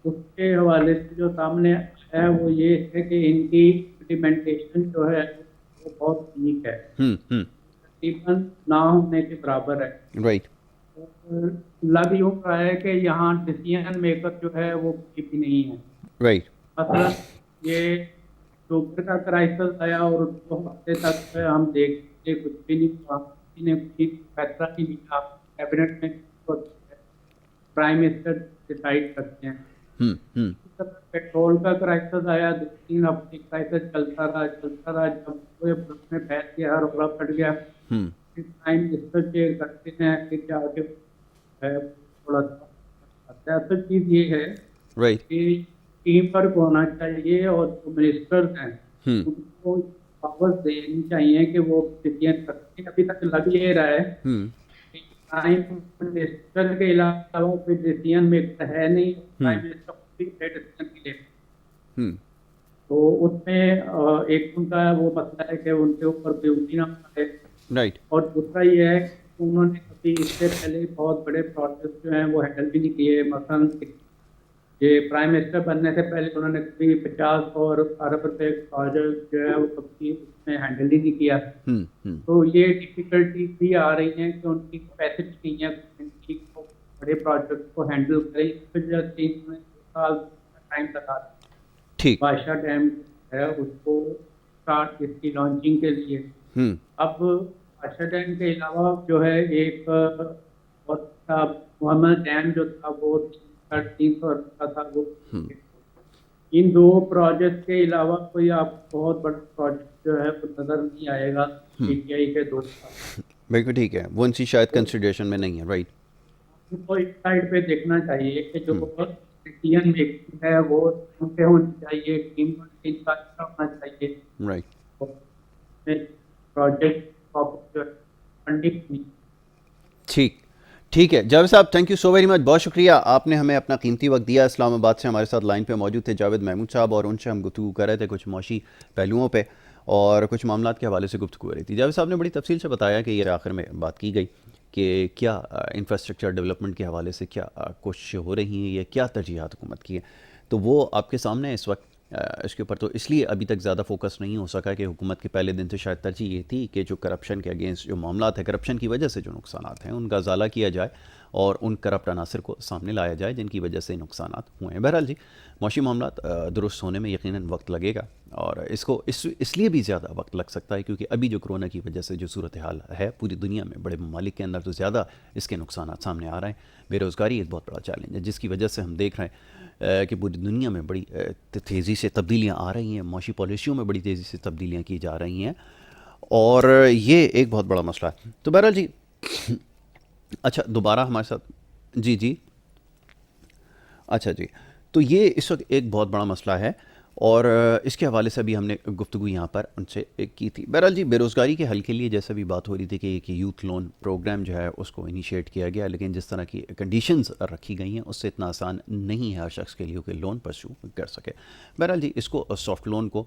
[SPEAKER 3] उसके हवाले से जो सामने आया है वो ये है कि इनकी इम्प्लीमेंटेशन जो है वो बहुत वीक है, तकरीबन ना होने के बराबर है।
[SPEAKER 1] राइट।
[SPEAKER 3] लग यूँ रहा है कि यहाँ डिसीजन मेकर जो है वो कोई भी नहीं है।
[SPEAKER 1] राइट।
[SPEAKER 3] मतलब ये शुगर का क्राइसिस आया और 2 हफ्ते तक हम देखते कुछ भी नहीं हुआ, किसी ने कुछ फैसला नहीं लिया, कैबिनेट में प्राइम मिनिस्टर डिसाइड करते हैं। पेट्रोल का क्राइसिस आया, 2-3 हफ्ते क्राइसिस चलता रहा, जब पूरे मुल्क में बैठ गया, रोला पड़ गया, फिर प्राइम मिनिस्टर चेयर करते हैं, फिर जाके थोड़ा सा तो चीज़ ये है कि टीम वर्क होना चाहिए और जो मिनिस्टर्स हैं उनको पावर्स देनी चाहिए कि वो डिसीजन करते हैं। अभी तक लग ये रहा है कि प्राइम मिनिस्टर के अलावा कोई डिसीजन मेकर है नहीं, प्राइम मिनिस्टर खुद ही डिसीजन ले। तो उसमें एक उनका वो मसला है कि उनके ऊपर ड्यूटी ना पड़े।
[SPEAKER 1] राइट।
[SPEAKER 3] और दूसरा ये है कि उन्होंने कभी इससे पहले बहुत बड़े प्रोजेक्ट जो हैं वो हैंडल भी नहीं किए। मसलन ये प्राइम मिनिस्टर बनने से पहले उन्होंने कभी 50 और अरब रुपए प्रोजेक्ट जो है वो कभी उसमें हैंडल ही नहीं किया। तो ये डिफिकल्टी भी आ रही है कि उनकी कैपेसिटी नहीं है उनकी बड़े प्रोजेक्ट को हैंडल करें, इस वजह से इन्होंने 2 साल टाइम लगा। ठीक, बादशाह डैम है उसको स्टार्ट इसकी लॉन्चिंग के लिए। अब बादशाह डैम के अलावा जो है एक बहुत मोहम्मद डैम जो था वो 350 का था वो। इन 2 प्रोजेक्ट के अलावा कोई आपको बहुत बड़ा प्रोजेक्ट जो है वो नजर नहीं आएगा पीटीआई के 2 साल।
[SPEAKER 1] बिल्कुल ठीक है, वो उनकी शायद कंसिडरेशन में नहीं है। राइट।
[SPEAKER 3] उनको इस साइड पे देखना चाहिए कि जो डिसीजन मेकिंग है वो उनसे होनी चाहिए, टीम का होना चाहिए।
[SPEAKER 1] राइट।
[SPEAKER 3] Project funding.
[SPEAKER 1] ठीक है जावेद साहब, thank you so very much, बहुत शुक्रिया, आपने हमें अपना कीमती वक्त दिया। इस्लामाबाद से हमारे साथ लाइन पे मौजूद थे जावेद महमूद साहब और उनसे हम गुफ्तगू कर रहे थे कुछ मौशी पहलुओं पे और कुछ मामलात के हवाले से गुफ्तगू हो रही थी। जावेद साहब ने बड़ी तफसील से बताया कि ये आखिर में बात की गई कि क्या इंफ्रास्ट्रक्चर डेवलपमेंट के हवाले से क्या कोशिशें हो रही हैं या क्या तरजीहात हुकूमत की है, तो वो आपके सामने है इस वक्त। इसके ऊपर तो इसलिए अभी तक ज़्यादा फोकस नहीं हो सका कि हुकूमत के पहले दिन से शायद तरजीह ये थी कि जो करप्शन के अगेंस्ट जो मामलात है, करप्शन की वजह से जो नुकसानात हैं उनका ज़ाला किया जाए और उन करप्ट अनासर को सामने लाया जाए जिनकी वजह से नुकसानात हुए हैं। बहरहाल जी, मौशी मामलात दुरुस्त होने में यकीनन वक्त लगेगा और इसको इसलिए भी ज़्यादा वक्त लग सकता है क्योंकि अभी जो कोरोना की वजह से जो सूरत हाल है पूरी दुनिया में, बड़े ममालिक के अंदर तो ज़्यादा इसके नुकसानात सामने आ रहे हैं। बेरोज़गारी एक बहुत बड़ा चैलेंज है जिसकी वजह से हम देख रहे हैं कि पूरी दुनिया में बड़ी तेज़ी से तब्दीलियाँ आ रही हैं, मौशी पॉलिसियों में बड़ी तेज़ी से तब्दीलियाँ की जा रही हैं और ये एक बहुत बड़ा मसला है। तो बहरहाल जी, अच्छा दोबारा हमारे साथ जी अच्छा जी, तो ये इस वक्त एक बहुत बड़ा मसला है और इसके हवाले से भी हमने गुफ्तगू यहाँ पर उनसे की थी। बहरहाल जी, बेरोज़गारी के हल के लिए जैसे भी बात हो रही थी कि एक यूथ लोन प्रोग्राम जो है उसको इनिशिएट किया गया, लेकिन जिस तरह की कंडीशंस रखी गई हैं उससे इतना आसान नहीं है हर शख्स के लिए कि लोन परस्यू कर सके। बहरहाल जी, इसको सॉफ्ट लोन को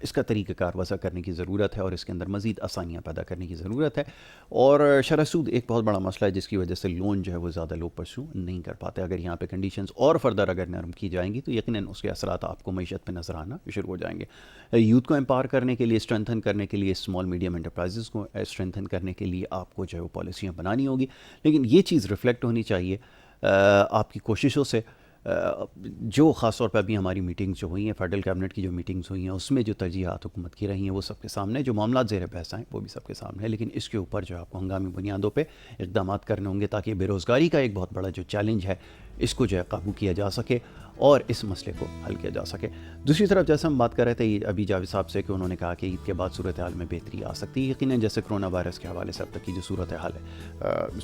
[SPEAKER 1] इसका तरीक़ाकार वज़ा करने की ज़रूरत है और इसके अंदर मज़ीद आसानियाँ पैदा करने की ज़रूरत है। और शरह सूद एक बहुत बड़ा मसला है जिसकी वजह से लोन जो है वो ज़्यादा लोग परस्यू नहीं कर पाते। अगर यहाँ पे कंडीशंस और फर्दर अगर नरम की जाएंगी तो यकीनन उसके असरात आपको मईशत पे नज़र आना शुरू हो जाएंगे। यूथ को एम्पावर करने के लिए, स्ट्रेंथन करने के लिए, स्मॉल मीडियम एंटरप्राइजेज़ को स्ट्रेंथन करने के लिए आपको जो है वो पॉलिसियाँ बनानी होगी, लेकिन ये चीज़ रिफ्लेक्ट होनी चाहिए आपकी कोशिशों से। जो ख़ास तौर पर अभी हमारी मीटिंग्स जो हुई हैं, फेडरल कैबिनेट की जो मीटिंग्स हुई हैं, उसमें जो तरजीहात हुकूमत की रही हैं वो सबके सामने, जो मामला ज़ेर बहस आए वो भी सबके सामने है। लेकिन इसके ऊपर जो आपको हंगामी बुनियादों पे इक़दाम करने होंगे ताकि बेरोज़गारी का एक बहुत बड़ा जो चैलेंज है इसको जो है काबू किया जा सके और इस मसले को हल किया जा सके। दूसरी तरफ जैसे हम बात कर रहे थे अभी जावेद साहब से कि उन्होंने कहा कि ईद के बाद सूरत हाल में बेहतरी आ सकती है। यकीनन जैसे कोरोना वायरस के हवाले से अब तक की जो सूरत हाल है,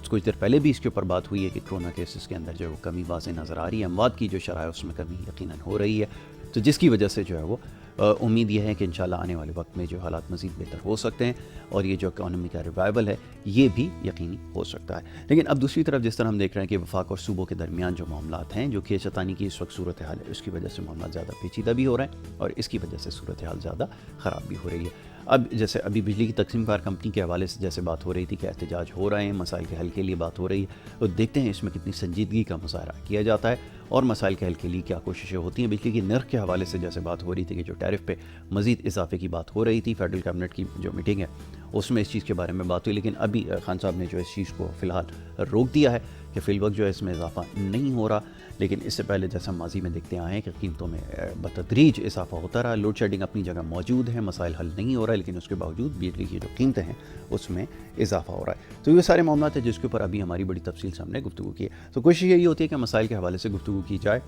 [SPEAKER 1] कुछ देर पहले भी इसके ऊपर बात हुई है कि कोरोना केसेस के अंदर जो है वो कमी वाज़ेह नज़र आ रही है, अमवात की जो शरह है उसमें कमी यकीनन हो रही है, तो जिसकी वजह से जो है वो उम्मीद यह है कि इंशाल्लाह आने वाले वक्त में जो हालात मज़ीद बेहतर हो सकते हैं और ये जो इकॉनमी का रिवाइवल है ये भी यकीनी हो सकता है। लेकिन अब दूसरी तरफ जिस तरह हम देख रहे हैं कि वफाक और सूबों के दरमियान जो मामलात हैं, जो खेचतानी की इस वक्त सूरत हाल है, उसकी वजह से मामला ज़्यादा पेचीदा भी हो रहे हैं और इसकी वजह से सूरत हाल ज़्यादा ख़राब भी हो रही है। अब जैसे अभी बिजली की तकसीम कार कंपनी के हवाले से जैसे बात हो रही थी कि एहतजाज हो रहे हैं, मसाइल के हल के लिए बात हो रही है, तो देखते हैं इसमें कितनी संजीदगी का मुजाहरा किया जाता है और मसाइल के हल के लिए क्या कोशिशें होती हैं। बिजली की नर्ख के हवाले से जैसे बात हो रही थी कि जो टैरिफ पे मज़ीद इजाफे की बात हो रही थी, फेडरल कैबिनेट की जो मीटिंग है उसमें इस चीज़ के बारे में बात हुई, लेकिन अभी खान साहब ने जो इस चीज़ को फ़िलहाल रोक दिया है कि फ़िलवक्त जो है इसमें इजाफा नहीं हो रहा। लेकिन इससे पहले जैसा हम माजी में देखते आए हैं कि कीमतों में बतदरीज इजाफा होता रहा। लोड शेडिंग अपनी जगह मौजूद है, मसाइल हल नहीं हो रहा है, लेकिन उसके बावजूद बिजली की जो कीमतें हैं उसमें इजाफा हो रहा है। तो ये सारे मामला हैं जिसके ऊपर अभी हमारी बड़ी तफसील से हमने गुफ्तगू की है। तो कोशिश यही होती है कि मसाइल के हवाले से गुफ्तगू की जाए,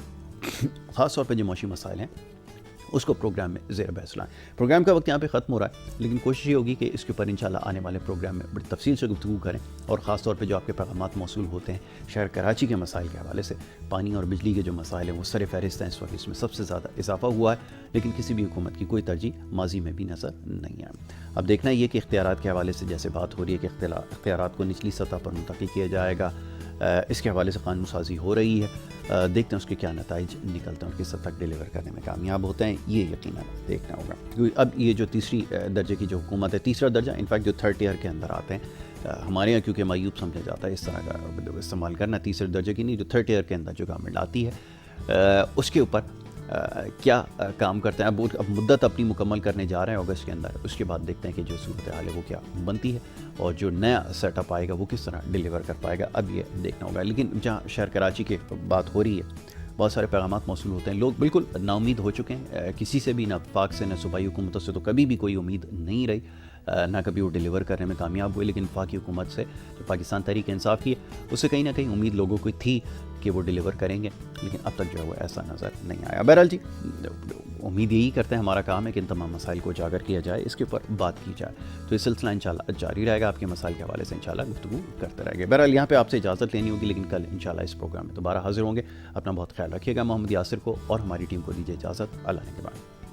[SPEAKER 1] ख़ास तौर पर जो मौशी मसाइल हैं उसको प्रोग्राम में ज़ेर बहस लाएँ। प्रोग्राम का वक्त यहाँ पे ख़त्म हो रहा है, लेकिन कोशिश ये होगी कि इसके ऊपर इंशाल्लाह आने वाले प्रोग्राम में बड़ी तफसील से गुफ्तगू करें और ख़ास तौर पे जो आपके पैगामात मौसूल होते हैं शहर कराची के मसाइल के हवाले से, पानी और बिजली के जो मसाइल हैं वो सर फहरिस्त हैं। इस वक्त इसमें सबसे ज़्यादा इजाफा हुआ है, लेकिन किसी भी हुकूमत की कोई तरजीह माजी में भी नज़र नहीं आया। अब देखना ये कि इख्तियारात के हवाले से जैसे बात हो रही है कि इख्तियारात को निचली सतह पर मुंतकिल किया जाएगा, इसके हवाले से कानून साजी हो रही है। देखते हैं उसके क्या नताइज निकलते हैं और किस हद तक डिलीवर करने में कामयाब होते हैं, ये यकीनन देखना होगा। क्योंकि अब ये जो तीसरी दर्जे की जो हुकूमत है, तीसरा दर्जा इनफैक्ट जो थर्ड टियर के अंदर आते हैं, हमारे यहाँ क्योंकि मायूब समझा जाता है इस तरह का इस्तेमाल करना, तीसरे दर्जे की नहीं, जो थर्ड टियर के अंदर जो गवर्नमेंट आती है उसके ऊपर क्या काम करते हैं। अब मुद्दत अपनी मुकम्मल करने जा रहे हैं अगस्त के अंदर, उसके बाद देखते हैं कि जो सूरत हाल है वो क्या बनती है और जो नया सेटअप आएगा वो किस तरह डिलीवर कर पाएगा, अब ये देखना होगा। लेकिन जहाँ शहर कराची की बात हो रही है, बहुत सारे पैगामात मौसूल होते हैं, लोग बिल्कुल नाउमीद हो चुके हैं किसी से भी, ना पाक से ना सूबाई हुकूमतों से तो कभी भी कोई उम्मीद नहीं रही, ना कभी वो डिलीवर करने में कामयाब हुए। लेकिन वफाकी हुकूमत से जो पाकिस्तान तहरीक इंसाफ की है उससे कहीं ना कहीं उम्मीद लोगों को थी कि वो डिलीवर करेंगे, लेकिन अब तक जो है वो ऐसा नज़र नहीं आया। बहरहाल जी, उम्मीद यही करते हैं, हमारा काम है कि इन तमाम मसाइल को उजागर किया जाए, इसके ऊपर बात की जाए। तो ये सिलसिला इंशाल्लाह जारी रहेगा, आपके मसाइल के हवाले से इंशाल्लाह गुफ्तगू करते रहेंगे। बहरहाल यहाँ पे आपसे इजाज़त लेनी होगी, लेकिन कल इंशाल्लाह इस प्रोग्राम में दोबारा हाजिर होंगे। अपना बहुत ख्याल रखिएगा। मोहम्मद यासिर को और हमारी टीम को दीजिए इजाज़त। अल्लाह के बाद।